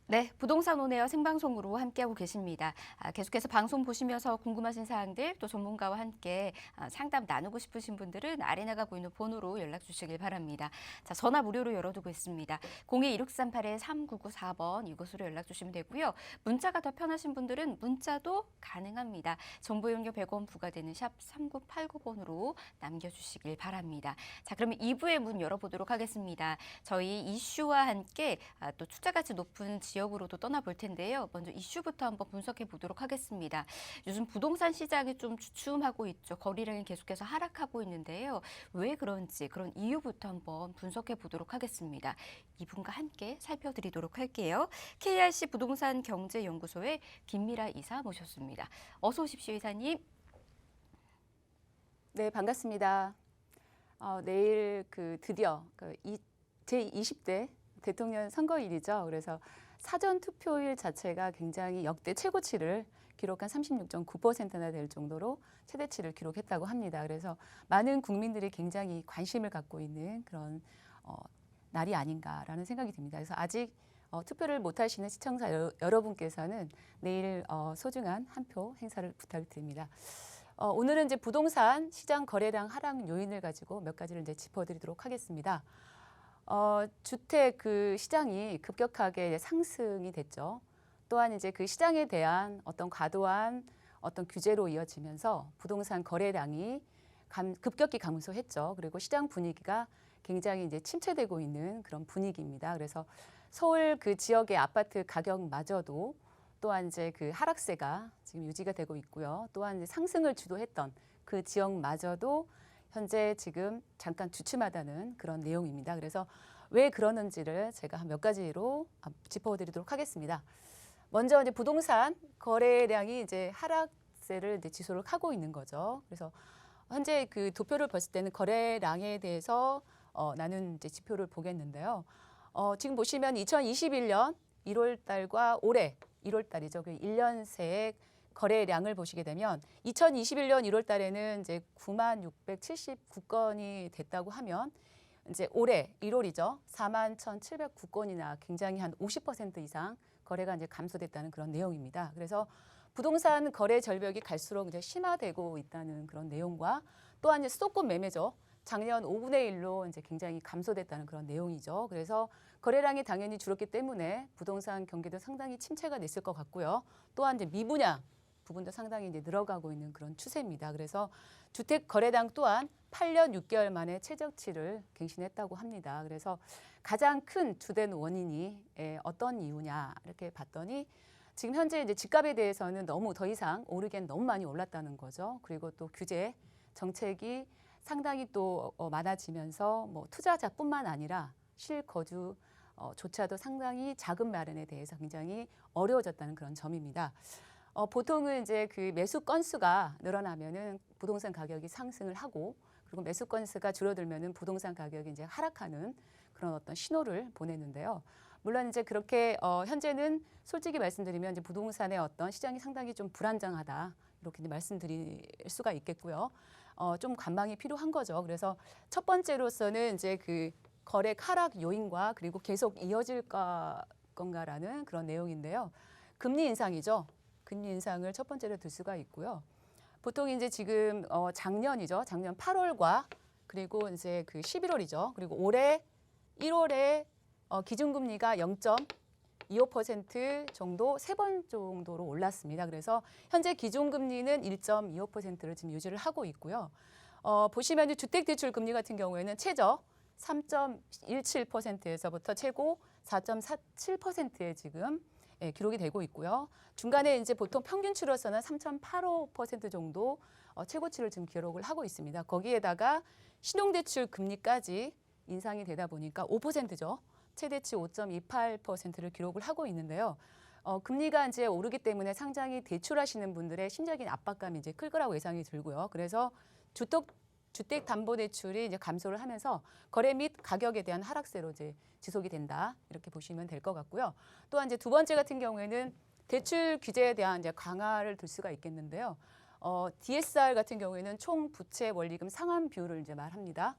네, 부동산 온에어 생방송으로 함께하고 계십니다. 계속해서 방송 보시면서 궁금하신 사항들 또 전문가와 함께 상담 나누고 싶으신 분들은 아래 나가 보이는 번호로 연락 주시길 바랍니다. 자, 전화 무료로 열어두고 있습니다. 02-2638-3994번 이곳으로 연락 주시면 되고요. 문자가 더 편하신 분들은 문자도 가능합니다. 정보 이용료 100원 부과되는 샵 3989번으로 남겨주시길 바랍니다. 자, 그러면 2부의 문 열어보도록 하겠습니다. 저희 이슈와 함께 또 투자가치 높은 지역으로도 떠나볼 텐데요. 먼저 이슈부터 한번 분석해 보도록 하겠습니다. 요즘 부동산 시장이 좀 주춤하고 있죠. 거래량이 계속해서 하락하고 있는데요. 왜 그런지 그런 이유부터 한번 분석해 보도록 하겠습니다. 이분과 함께 살펴드리도록 할게요. KRC 부동산 경제연구소의 김미라 이사 모셨습니다. 어서 오십시오, 이사님. 네, 반갑습니다. 내일 드디어 제20대 대통령 선거일이죠. 그래서 사전 투표율 자체가 굉장히 역대 최고치를 기록한 36.9%나 될 정도로 최대치를 기록했다고 합니다. 그래서 많은 국민들이 굉장히 관심을 갖고 있는 그런 날이 아닌가라는 생각이 듭니다. 그래서 아직 투표를 못 하시는 시청자 여러분께서는 내일 소중한 한 표 행사를 부탁드립니다. 오늘은 이제 부동산 시장 거래량 하락 요인을 가지고 몇 가지를 이제 짚어드리도록 하겠습니다. 주택 그 시장이 급격하게 상승이 됐죠. 또한 이제 그 시장에 대한 어떤 과도한 어떤 규제로 이어지면서 부동산 거래량이 급격히 감소했죠. 그리고 시장 분위기가 굉장히 이제 침체되고 있는 그런 분위기입니다. 그래서 서울 그 지역의 아파트 가격마저도 또한 이제 그 하락세가 지금 유지가 되고 있고요. 또한 이제 상승을 주도했던 그 지역마저도 현재 지금 잠깐 주춤하다는 그런 내용입니다. 그래서 왜 그러는지를 제가 한 몇 가지로 짚어드리도록 하겠습니다. 먼저 이제 부동산 거래량이 이제 하락세를 이제 지속을 하고 있는 거죠. 그래서 현재 그 도표를 봤을 때는 거래량에 대해서 나눈 이제 지표를 보겠는데요. 지금 보시면 2021년 1월 달과 올해 1월 달이죠. 그 1년 새의 거래량을 보시게 되면 2021년 1월 달에는 이제 91,679건이 됐다고 하면 이제 올해 1월이죠. 41,709건이나 굉장히 한 50% 이상 거래가 이제 감소됐다는 그런 내용입니다. 그래서 부동산 거래 절벽이 갈수록 이제 심화되고 있다는 그런 내용과 또한 이제 수도권 매매죠. 작년 5분의 1로 이제 굉장히 감소됐다는 그런 내용이죠. 그래서 거래량이 당연히 줄었기 때문에 부동산 경기도 상당히 침체가 됐을 것 같고요. 또한 이제 미분양 부분도 상당히 이제 늘어가고 있는 그런 추세입니다. 그래서 주택 거래량 또한 8년 6개월 만에 최저치를 갱신했다고 합니다. 그래서 가장 큰 주된 원인이 어떤 이유냐 이렇게 봤더니 지금 현재 이제 집값에 대해서는 너무 더 이상 오르기엔 너무 많이 올랐다는 거죠. 그리고 또 규제 정책이 상당히 또 많아지면서 뭐 투자자뿐만 아니라 실거주 조차도 상당히 자금 마련에 대해서 굉장히 어려워졌다는 그런 점입니다. 보통은 이제 그 매수 건수가 늘어나면은 부동산 가격이 상승을 하고 그리고 매수 건수가 줄어들면은 부동산 가격이 이제 하락하는 그런 어떤 신호를 보내는데요. 물론 이제 그렇게 현재는 솔직히 말씀드리면 이제 부동산의 어떤 시장이 상당히 좀 불안정하다 이렇게 이제 말씀드릴 수가 있겠고요. 좀 관망이 필요한 거죠. 그래서 첫 번째로서는 이제 그 거래 하락 요인과 그리고 계속 이어질 건가라는 그런 내용인데요. 금리 인상이죠. 금리 인상을 첫 번째로 들 수가 있고요. 보통 이제 지금 작년이죠. 작년 8월과 그리고 이제 그 11월이죠. 그리고 올해 1월에 기준금리가 0.25% 정도 세 번 정도로 올랐습니다. 그래서 현재 기준금리는 1.25%를 지금 유지를 하고 있고요. 보시면 주택대출 금리 같은 경우에는 최저 3.17%에서부터 최고 4.47%에 지금 기록이 되고 있고요. 중간에 이제 보통 평균치로서는 3.85% 정도 최고치를 지금 기록을 하고 있습니다. 거기에다가 신용대출 금리까지 인상이 되다 보니까 5%죠. 최대치 5.28%를 기록을 하고 있는데요. 금리가 이제 오르기 때문에 상당히 대출하시는 분들의 심적인 압박감이 이제 클 거라고 예상이 들고요. 그래서 주택담보대출이 이제 감소를 하면서 거래 및 가격에 대한 하락세로 이제 지속이 된다 이렇게 보시면 될 것 같고요. 또한 이제 두 번째 같은 경우에는 대출 규제에 대한 이제 강화를 둘 수가 있겠는데요. DSR 같은 경우에는 총 부채 원리금 상환 비율을 이제 말합니다.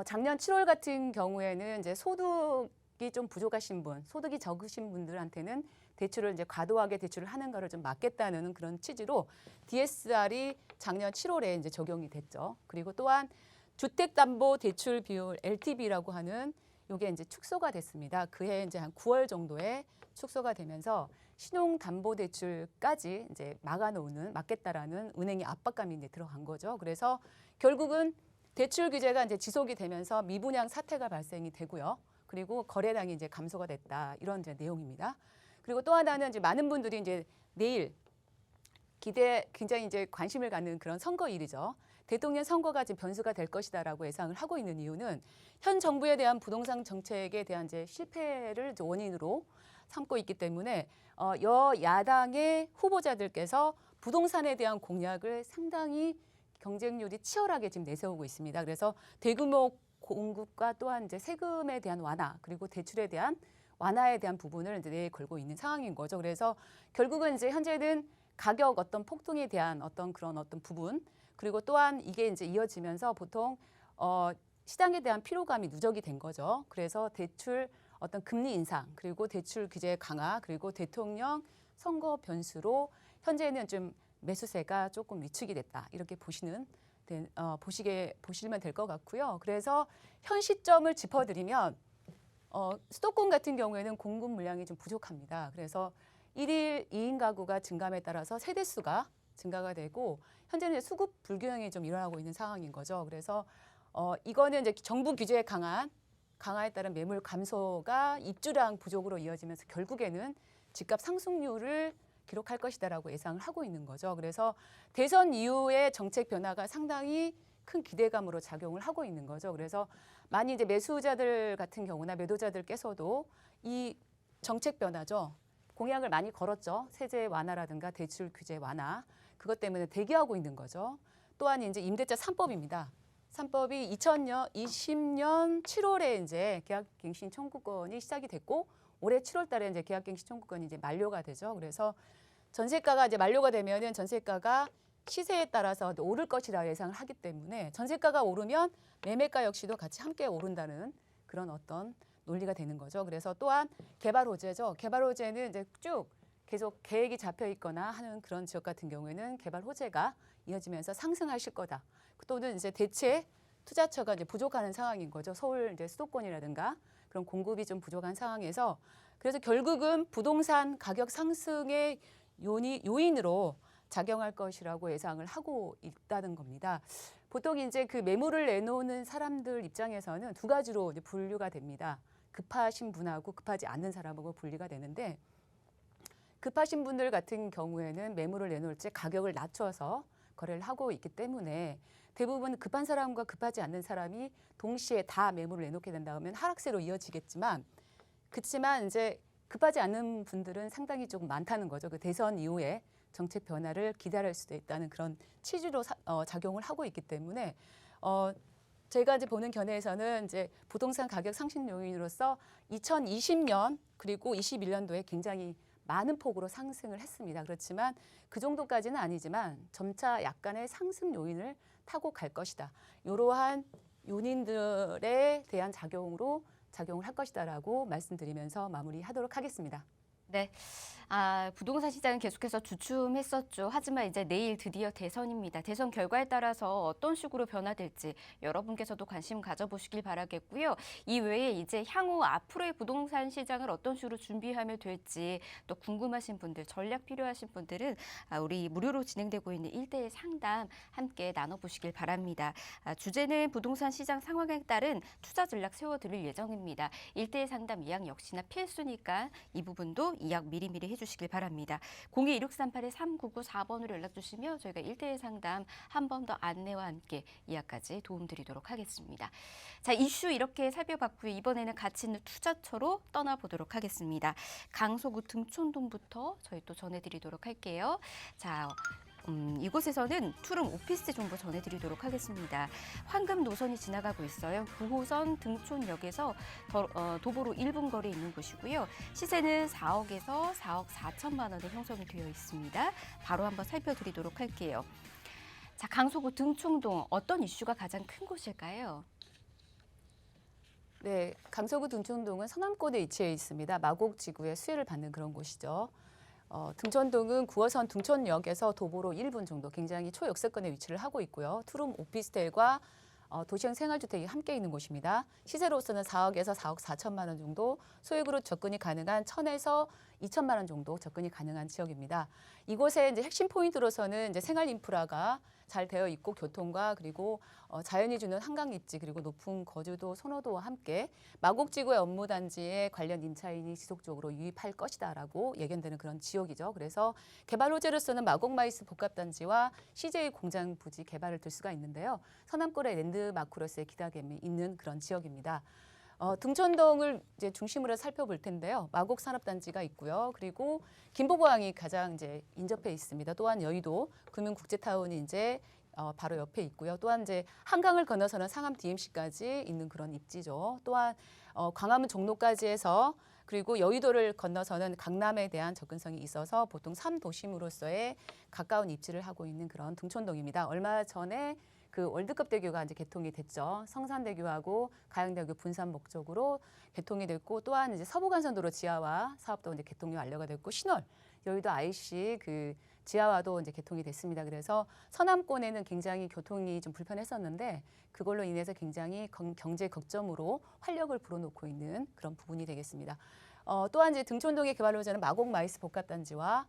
작년 7월 같은 경우에는 이제 소득이 좀 부족하신 분, 소득이 적으신 분들한테는 대출을 이제 과도하게 대출을 하는 거를 좀 막겠다는 그런 취지로 DSR이 작년 7월에 이제 적용이 됐죠. 그리고 또한 주택담보대출 비율 LTV라고 하는 이게 이제 축소가 됐습니다. 그해 이제 한 9월 정도에 축소가 되면서 신용담보대출까지 이제 막겠다라는 은행의 압박감이 이제 들어간 거죠. 그래서 결국은 대출 규제가 이제 지속이 되면서 미분양 사태가 발생이 되고요. 그리고 거래량이 이제 감소가 됐다 이런 이제 내용입니다. 그리고 또 하나는 이제 많은 분들이 이제 내일 굉장히 이제 관심을 갖는 그런 선거일이죠. 대통령 선거가 지금 변수가 될 것이다라고 예상을 하고 있는 이유는 현 정부에 대한 부동산 정책에 대한 이제 실패를 이제 원인으로 삼고 있기 때문에 여야당의 후보자들께서 부동산에 대한 공약을 상당히 경쟁률이 치열하게 지금 내세우고 있습니다. 그래서 대규모 공급과 또한 이제 세금에 대한 완화 그리고 대출에 대한 완화에 대한 부분을 이제 내걸고 있는 상황인 거죠. 그래서 결국은 이제 현재는 가격 어떤 폭등에 대한 어떤 그런 어떤 부분 그리고 또한 이게 이제 이어지면서 보통 시장에 대한 피로감이 누적이 된 거죠. 그래서 대출 어떤 금리 인상 그리고 대출 규제 강화 그리고 대통령 선거 변수로 현재는 좀 매수세가 조금 위축이 됐다 이렇게 보시면 될 것 같고요. 그래서 현 시점을 짚어드리면 수도권 같은 경우에는 공급 물량이 좀 부족합니다. 그래서 1일 2인 가구가 증감에 따라서 세대 수가 증가가 되고 현재는 수급 불균형이 좀 일어나고 있는 상황인 거죠. 그래서 이거는 이제 정부 규제 강화에 따른 매물 감소가 입주량 부족으로 이어지면서 결국에는 집값 상승률을 기록할 것이다라고 예상을 하고 있는 거죠. 그래서 대선 이후의 정책 변화가 상당히 큰 기대감으로 작용을 하고 있는 거죠. 그래서 많이 이제 매수자들 같은 경우나 매도자들께서도 이 정책 변화죠. 공약을 많이 걸었죠. 세제 완화라든가 대출 규제 완화. 그것 때문에 대기하고 있는 거죠. 또한 이제 임대차 3법입니다. 3법이 2020년 7월에 이제 계약갱신 청구권이 시작이 됐고 올해 7월 달에 이제 계약갱신 청구권이 이제 만료가 되죠. 그래서 전세가가 이제 만료가 되면은 전세가가 시세에 따라서 오를 것이라 예상을 하기 때문에 전세가가 오르면 매매가 역시도 같이 함께 오른다는 그런 어떤 논리가 되는 거죠. 그래서 또한 개발 호재죠. 개발 호재는 이제 쭉 계속 계획이 잡혀 있거나 하는 그런 지역 같은 경우에는 개발 호재가 이어지면서 상승하실 거다. 또는 이제 대체 투자처가 이제 부족하는 상황인 거죠. 서울 이제 수도권이라든가 그런 공급이 좀 부족한 상황에서 그래서 결국은 부동산 가격 상승의 요인으로 작용할 것이라고 예상을 하고 있다는 겁니다. 보통 이제 그 매물을 내놓는 사람들 입장에서는 두 가지로 이제 분류가 됩니다. 급하신 분하고 급하지 않는 사람하고 분리가 되는데 급하신 분들 같은 경우에는 매물을 내놓을 때 가격을 낮춰서 거래를 하고 있기 때문에 대부분 급한 사람과 급하지 않는 사람이 동시에 다 매물을 내놓게 된다면 하락세로 이어지겠지만 그렇지만 이제 급하지 않는 분들은 상당히 조금 많다는 거죠. 그 대선 이후에 정책 변화를 기다릴 수도 있다는 그런 취지로 작용을 하고 있기 때문에 제가 이제 보는 견해에서는 이제 부동산 가격 상승 요인으로서 2020년 그리고 21년도에 굉장히 많은 폭으로 상승을 했습니다. 그렇지만 그 정도까지는 아니지만 점차 약간의 상승 요인을 타고 갈 것이다. 이러한 요인들에 대한 작용을 할 것이다라고 말씀드리면서 마무리하도록 하겠습니다. 네. 부동산 시장은 계속해서 주춤했었죠. 하지만 이제 내일 드디어 대선입니다. 대선 결과에 따라서 어떤 식으로 변화될지 여러분께서도 관심 가져보시길 바라겠고요. 이 외에 이제 향후 앞으로의 부동산 시장을 어떤 식으로 준비하면 될지 또 궁금하신 분들, 전략 필요하신 분들은 우리 무료로 진행되고 있는 1대1 상담 함께 나눠보시길 바랍니다. 주제는 부동산 시장 상황에 따른 투자 전략 세워드릴 예정입니다. 1대1 상담 예약 역시나 필수니까 이 부분도 예약 미리미리 해주시길 바랍니다. 02-1638-3994번으로 연락 주시면 저희가 1대1 상담 한 번 더 안내와 함께 예약까지 도움드리도록 하겠습니다. 자, 이슈 이렇게 살펴봤고요. 이번에는 가치 있는 투자처로 떠나보도록 하겠습니다. 강서구 등촌동부터 저희 또 전해드리도록 할게요. 자, 이곳에서는 투룸 오피스 정보 전해드리도록 하겠습니다. 황금 노선이 지나가고 있어요. 9호선 등촌역에서 도보로 1분 거리에 있는 곳이고요. 시세는 4억에서 4억 4천만 원에 형성이 되어 있습니다. 바로 한번 살펴드리도록 할게요. 자, 강서구 등촌동 어떤 이슈가 가장 큰 곳일까요? 네, 강서구 등촌동은 서남권에 위치해 있습니다. 마곡지구의 수혜를 받는 그런 곳이죠. 등촌동은 9호선 등촌역에서 도보로 1분 정도 굉장히 초역세권에 위치를 하고 있고요. 투룸 오피스텔과 도시형 생활주택이 함께 있는 곳입니다. 시세로서는 4억에서 4억 4천만 원 정도 소액으로 접근이 가능한 1,000에서 2천만 원 정도 접근이 가능한 지역입니다. 이곳의 이제 핵심 포인트로서는 이제 생활 인프라가 잘 되어 있고 교통과 그리고 자연이 주는 한강 입지 그리고 높은 거주도 선호도와 함께 마곡지구의 업무단지에 관련 임차인이 지속적으로 유입할 것이다라고 예견되는 그런 지역이죠. 그래서 개발 호재로서는 마곡마이스 복합단지와 CJ 공장 부지 개발을 들 수가 있는데요. 서남권의 랜드마크로서의 기대감이 있는 그런 지역입니다. 등촌동을 이제 중심으로 살펴볼 텐데요. 마곡 산업단지가 있고요. 그리고 김포공항이 가장 이제 인접해 있습니다. 또한 여의도 금융국제타운이 이제 바로 옆에 있고요. 또한 이제 한강을 건너서는 상암 DMC까지 있는 그런 입지죠. 또한 광화문 종로까지 해서 그리고 여의도를 건너서는 강남에 대한 접근성이 있어서 보통 3도심으로서의 가까운 입지를 하고 있는 그런 등촌동입니다. 얼마 전에 그 월드컵 대교가 이제 개통이 됐죠. 성산대교하고 가양대교 분산 목적으로 개통이 됐고 또한 이제 서부간선도로 지하화 사업도 이제 개통이 완료가 됐고 신월 여의도 IC 그 지하화도 이제 개통이 됐습니다. 그래서 서남권에는 굉장히 교통이 좀 불편했었는데 그걸로 인해서 굉장히 경제 거점으로 활력을 불어넣고 있는 그런 부분이 되겠습니다. 또한 이제 등촌동의 개발 호재는 마곡 마이스 복합단지와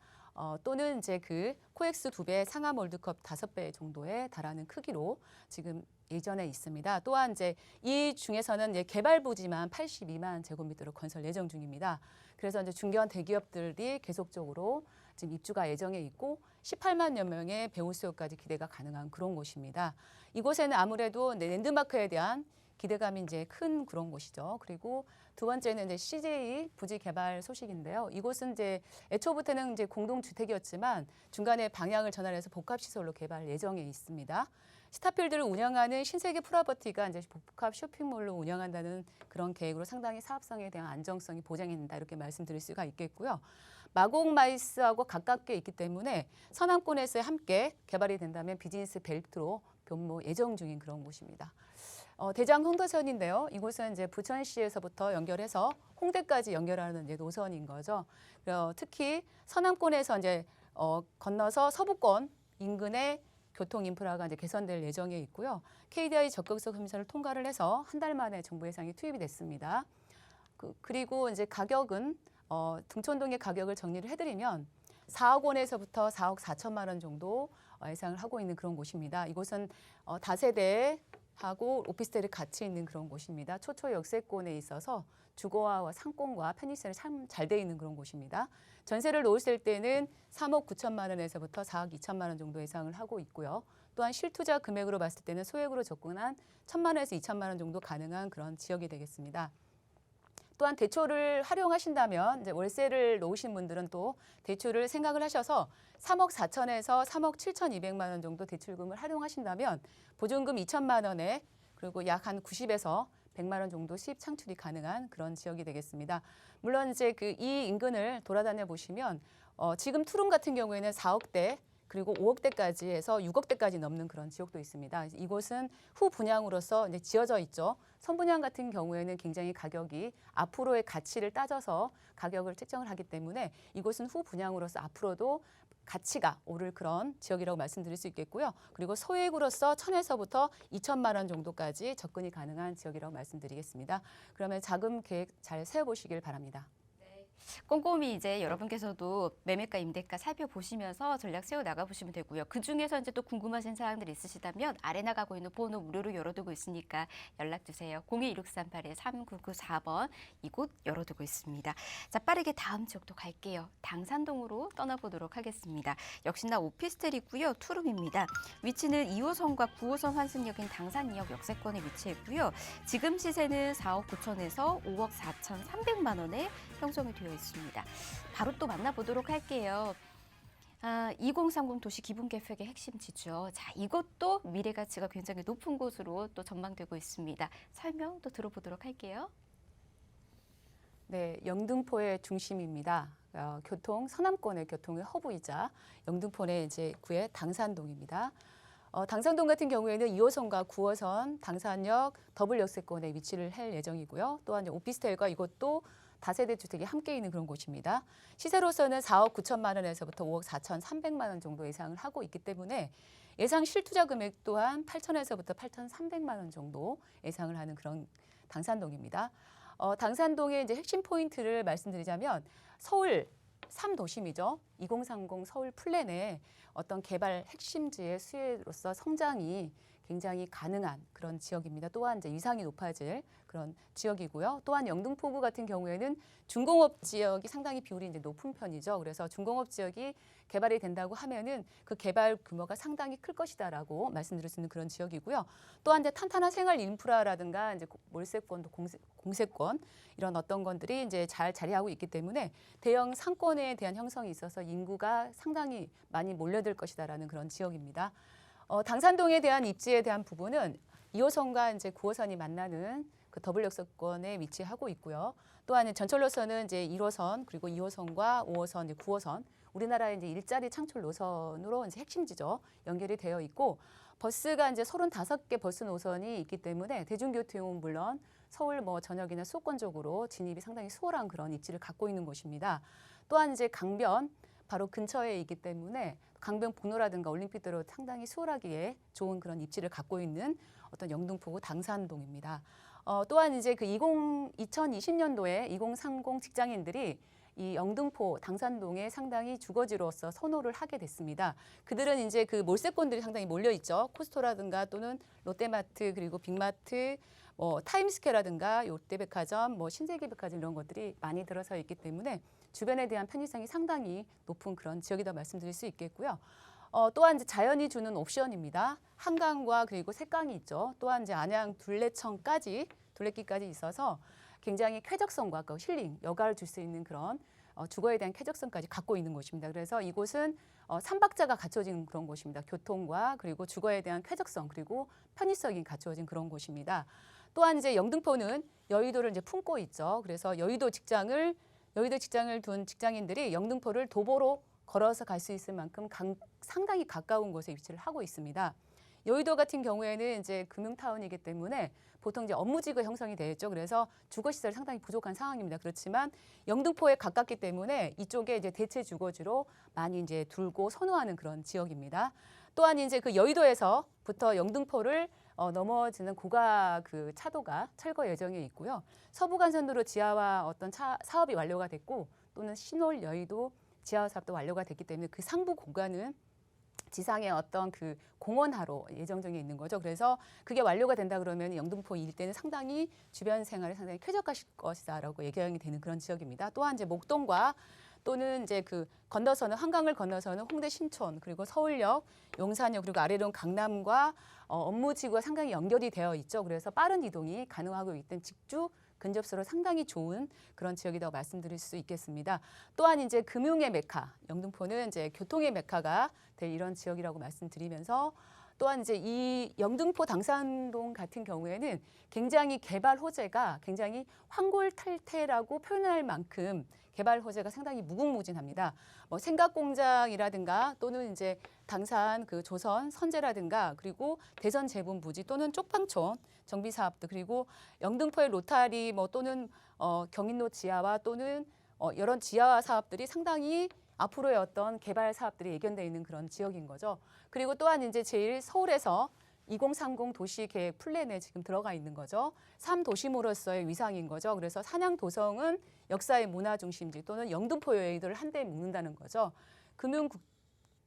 또는 이제 그 코엑스 2배, 상암 월드컵 5배 정도에 달하는 크기로 지금 예전에 있습니다. 또한 이제 이 중에서는 이제 개발 부지만 82만 제곱미터로 건설 예정 중입니다. 그래서 이제 중견 대기업들이 계속적으로 지금 입주가 예정에 있고 18만여 명의 배우 수요까지 기대가 가능한 그런 곳입니다. 이곳에는 아무래도 랜드마크에 대한 기대감이 이제 큰 그런 곳이죠. 그리고 두 번째는 이제 CJ 부지 개발 소식인데요. 이곳은 이제 애초부터는 이제 공동주택이었지만 중간에 방향을 전환해서 복합시설로 개발 예정에 있습니다. 스타필드를 운영하는 신세계 프로퍼티가 이제 복합 쇼핑몰로 운영한다는 그런 계획으로 상당히 사업성에 대한 안정성이 보장이 된다 이렇게 말씀드릴 수가 있겠고요. 마곡 마이스하고 가깝게 있기 때문에 서남권에서 함께 개발이 된다면 비즈니스 벨트로 변모 예정 중인 그런 곳입니다. 대장 홍도선인데요. 이곳은 이제 부천시에서부터 연결해서 홍대까지 연결하는 이제 노선인 거죠. 특히 서남권에서 이제 건너서 서부권 인근의 교통 인프라가 이제 개선될 예정에 있고요. KDI 적극적 심사를 통과를 해서 한 달 만에 정부 예산이 투입이 됐습니다. 그리고 이제 가격은 등촌동의 가격을 정리를 해드리면 4억 원에서부터 4억 4천만 원 정도 예상을 하고 있는 그런 곳입니다. 이곳은 다세대하고 오피스텔이 같이 있는 그런 곳입니다. 초초 역세권에 있어서 주거와 상권과 편의성이 참 잘 돼 있는 그런 곳입니다. 전세를 놓으실 때는 3억 9천만 원에서부터 4억 2천만 원 정도 예상을 하고 있고요. 또한 실투자 금액으로 봤을 때는 소액으로 접근한 1천만 원에서 2천만 원 정도 가능한 그런 지역이 되겠습니다. 또한 대출을 활용하신다면 이제 월세를 놓으신 분들은 또 대출을 생각을 하셔서 3억 4천에서 3억 7천2백만 원 정도 대출금을 활용하신다면 보증금 2천만 원에 그리고 약 한 90에서 100만 원 정도 수입 창출이 가능한 그런 지역이 되겠습니다. 물론 이제 이 인근을 돌아다녀 보시면 지금 투룸 같은 경우에는 4억대 그리고 5억대까지 해서 6억대까지 넘는 그런 지역도 있습니다. 이곳은 후 분양으로서 이제 지어져 있죠. 선분양 같은 경우에는 굉장히 가격이 앞으로의 가치를 따져서 가격을 책정을 하기 때문에 이곳은 후 분양으로서 앞으로도 가치가 오를 그런 지역이라고 말씀드릴 수 있겠고요. 그리고 소액으로서 1,000에서부터 2천만 원 정도까지 접근이 가능한 지역이라고 말씀드리겠습니다. 그러면 자금 계획 잘 세워보시길 바랍니다. 꼼꼼히 이제 여러분께서도 매매가 임대가 살펴보시면서 전략 세워 나가보시면 되고요. 그중에서 이제 또 궁금하신 사항들 있으시다면 아래 나가고 있는 번호 무료로 열어두고 있으니까 연락 주세요. 02-6382-3994번 이곳 열어두고 있습니다. 자, 빠르게 다음 지역도 갈게요. 당산동으로 떠나보도록 하겠습니다. 역시나 오피스텔이고요. 투룸입니다. 위치는 2호선과 9호선 환승역인 당산역 역세권에 위치해 있고요. 지금 시세는 4억 9천에서 5억 4천3백만 원에 형성이 되어 있습니다. 바로 또 만나보도록 할게요. 2030 도시 기본계획의 핵심지죠. 자, 이것도 미래 가치가 굉장히 높은 곳으로 또 전망되고 있습니다. 설명 또 들어보도록 할게요. 네, 영등포의 중심입니다. 서남권의 교통의 허브이자 영등포 내 이제 구의 당산동입니다. 당산동 같은 경우에는 2호선과 9호선 당산역 더블 역세권에 위치를 할 예정이고요. 또한 오피스텔과 이것도 다세대 주택이 함께 있는 그런 곳입니다. 시세로서는 4억 9천만 원에서부터 5억 4천3백만 원 정도 예상을 하고 있기 때문에 예상 실투자 금액 또한 8천에서부터 8천3백만 원 정도 예상을 하는 그런 당산동입니다. 당산동의 이제 핵심 포인트를 말씀드리자면 서울 3도심이죠. 2030 서울 플랜의 어떤 개발 핵심지의 수혜로서 성장이 굉장히 가능한 그런 지역입니다. 또한 이제 위상이 높아질 그런 지역이고요. 또한 영등포구 같은 경우에는 중공업 지역이 상당히 비율이 이제 높은 편이죠. 그래서 중공업 지역이 개발이 된다고 하면은 그 개발 규모가 상당히 클 것이다라고 말씀드릴 수 있는 그런 지역이고요. 또한 이제 탄탄한 생활 인프라라든가 이제 몰세권도 공세권 이런 어떤 것들이 이제 잘 자리하고 있기 때문에 대형 상권에 대한 형성이 있어서 인구가 상당히 많이 몰려들 것이다라는 그런 지역입니다. 당산동에 대한 입지에 대한 부분은 2호선과 이제 9호선이 만나는 그 더블 역세권에 위치하고 있고요. 또한 전철노선은 이제 1호선 그리고 2호선과 5호선, 이제 9호선 우리나라의 이제 일자리 창출 노선으로 이제 핵심지죠. 연결이 되어 있고 버스가 이제 35개 버스 노선이 있기 때문에 대중교통은 물론 서울 뭐 전역이나 수도권 쪽으로 진입이 상당히 수월한 그런 입지를 갖고 있는 곳입니다. 또한 이제 강변 바로 근처에 있기 때문에 강변북로라든가 올림픽대로 상당히 수월하기에 좋은 그런 입지를 갖고 있는 어떤 영등포구 당산동입니다. 또한 이제 그 2020년도에 2030 직장인들이 이 영등포 당산동에 상당히 주거지로서 선호를 하게 됐습니다. 그들은 이제 그 몰세권들이 상당히 몰려 있죠. 코스토라든가 또는 롯데마트 그리고 빅마트, 타임스퀘어라든가 롯데백화점, 신세계백화점 이런 것들이 많이 들어서 있기 때문에 주변에 대한 편의성이 상당히 높은 그런 지역이다 말씀드릴 수 있겠고요. 또한 이제 자연이 주는 옵션입니다. 한강과 그리고 색강이 있죠. 또한 이제 안양 둘레길까지 있어서 굉장히 쾌적성과 그 힐링, 여가를 줄 수 있는 그런 주거에 대한 쾌적성까지 갖고 있는 곳입니다. 그래서 이곳은 삼박자가 갖춰진 그런 곳입니다. 교통과 그리고 주거에 대한 쾌적성 그리고 편의성이 갖춰진 그런 곳입니다. 또한 이제 영등포는 여의도를 이제 품고 있죠. 그래서 여의도 직장을 둔 직장인들이 영등포를 도보로 걸어서 갈 수 있을 만큼 상당히 가까운 곳에 위치를 하고 있습니다. 여의도 같은 경우에는 이제 금융타운이기 때문에 보통 이제 업무지구 형성이 되어 있죠. 그래서 주거시설이 상당히 부족한 상황입니다. 그렇지만 영등포에 가깝기 때문에 이쪽에 이제 대체 주거지로 많이 이제 둘고 선호하는 그런 지역입니다. 또한 이제 그 여의도에서부터 영등포를 넘어지는 고가 그 차도가 철거 예정에 있고요. 서부간선도로 지하화 어떤 사업이 완료가 됐고 또는 신월 여의도 지하화 사업도 완료가 됐기 때문에 그 상부 공간은 지상의 어떤 그 공원화로 예정정에 있는 거죠. 그래서 그게 완료가 된다 그러면 영등포 일대는 상당히 주변 생활에 상당히 쾌적하실 것이다라고 예견이 되는 그런 지역입니다. 또한 이제 목동과 또는 이제 그 건너서는 한강을 건너서는 홍대 신촌 그리고 서울역, 용산역 그리고 아래로는 강남과 업무지구가 상당히 연결이 되어 있죠. 그래서 빠른 이동이 가능하고 있던 직주 근접수로 상당히 좋은 그런 지역이라고 말씀드릴 수 있겠습니다. 또한 이제 금융의 메카, 영등포는 이제 교통의 메카가 될 이런 지역이라고 말씀드리면서 또한 이제 이 영등포 당산동 같은 경우에는 굉장히 개발 호재가 굉장히 황골탈퇴라고 표현할 만큼 개발 호재가 상당히 무궁무진합니다. 생각공장이라든가 또는 이제 당산 그 조선 선제라든가 그리고 대선 재분 부지 또는 쪽방촌 정비 사업들 그리고 영등포의 로타리 또는 경인로 지하화 또는 이런 지하화 사업들이 상당히 앞으로의 어떤 개발 사업들이 예견되어 있는 그런 지역인 거죠. 그리고 또한 이제 제일 서울에서 2030 도시계획 플랜에 지금 들어가 있는 거죠. 3도심으로서의 위상인 거죠. 그래서 산양 도성은 역사의 문화 중심지 또는 영등포 여의도를 한데 묶는다는 거죠.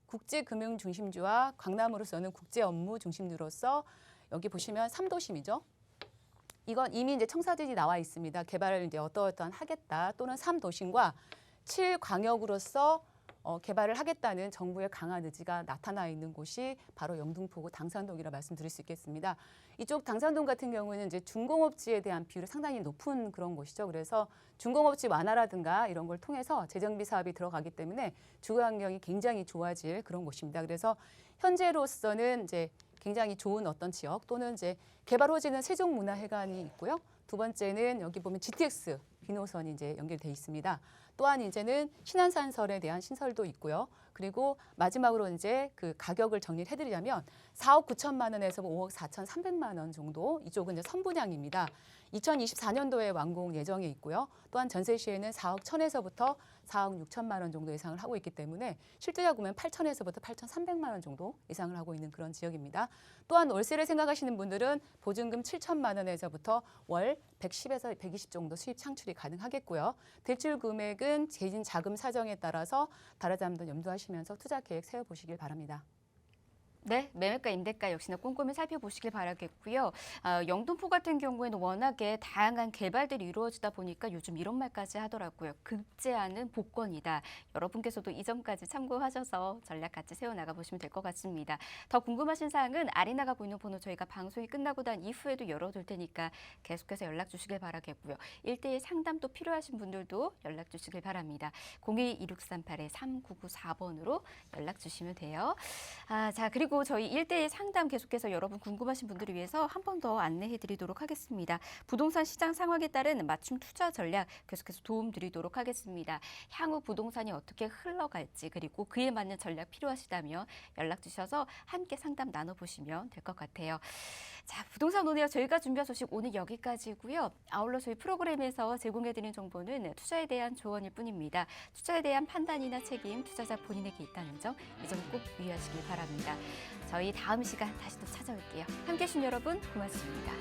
국제 금융 중심지와 강남으로서는 국제 업무 중심지로서 여기 보시면 3도심이죠. 이건 이미 이제 청사진이 나와 있습니다. 개발을 이제 어떠한 하겠다 또는 3도심과 7광역으로서 개발을 하겠다는 정부의 강한 의지가 나타나 있는 곳이 바로 영등포구 당산동이라 말씀드릴 수 있겠습니다. 이쪽 당산동 같은 경우에는 이제 중공업지에 대한 비율이 상당히 높은 그런 곳이죠. 그래서 중공업지 완화라든가 이런 걸 통해서 재정비 사업이 들어가기 때문에 주거 환경이 굉장히 좋아질 그런 곳입니다. 그래서 현재로서는 이제 굉장히 좋은 어떤 지역 또는 이제 개발 호재는 세종문화회관이 있고요. 두 번째는 여기 보면 GTX 비노선이 이제 연결돼 있습니다. 또한 이제는 신안산설에 대한 신설도 있고요. 그리고 마지막으로 이제 그 가격을 정리를 해드리자면 4억 9천만 원에서 5억 4천3백만 원 정도 이쪽은 이제 선분양입니다. 2024년도에 완공 예정에 있고요. 또한 전세 시에는 4억 1천에서부터 4억 6천만 원 정도 예상을 하고 있기 때문에 실제价구매는 8천에서부터 8,300만 원 정도 예상을 하고 있는 그런 지역입니다. 또한 월세를 생각하시는 분들은 보증금 7천만 원에서부터 월 110에서 120 정도 수입 창출이 가능하겠고요. 대출 금액은 개인 자금 사정에 따라서 다르지 않은 점 염두하시면서 투자 계획 세워보시길 바랍니다. 네, 매매가, 임대가 역시나 꼼꼼히 살펴보시길 바라겠고요. 영등포 같은 경우에는 워낙에 다양한 개발들이 이루어지다 보니까 요즘 이런 말까지 하더라고요. 급제하는 복권이다. 여러분께서도 이 점까지 참고하셔서 전략 같이 세워나가 보시면 될 것 같습니다. 더 궁금하신 사항은 아래 나가고 있는 번호 저희가 방송이 끝나고 난 이후에도 열어둘 테니까 계속해서 연락 주시길 바라겠고요. 1:1 상담도 필요하신 분들도 연락 주시길 바랍니다. 02-2638-3994번으로 연락 주시면 돼요. 자, 그리고 그리고 저희 1대1 상담 계속해서 여러분 궁금하신 분들을 위해서 한 번 더 안내해 드리도록 하겠습니다. 부동산 시장 상황에 따른 맞춤 투자 전략 계속해서 도움 드리도록 하겠습니다. 향후 부동산이 어떻게 흘러갈지 그리고 그에 맞는 전략 필요하시다면 연락 주셔서 함께 상담 나눠보시면 될 것 같아요. 자, 부동산 오네요. 저희가 준비한 소식 오늘 여기까지고요. 아울러 저희 프로그램에서 제공해드리는 정보는 투자에 대한 조언일 뿐입니다. 투자에 대한 판단이나 책임 투자자 본인에게 있다는 점 이 점 꼭 유의하시길 바랍니다. 저희 다음 시간 다시 또 찾아올게요. 함께해 주신 여러분 고맙습니다.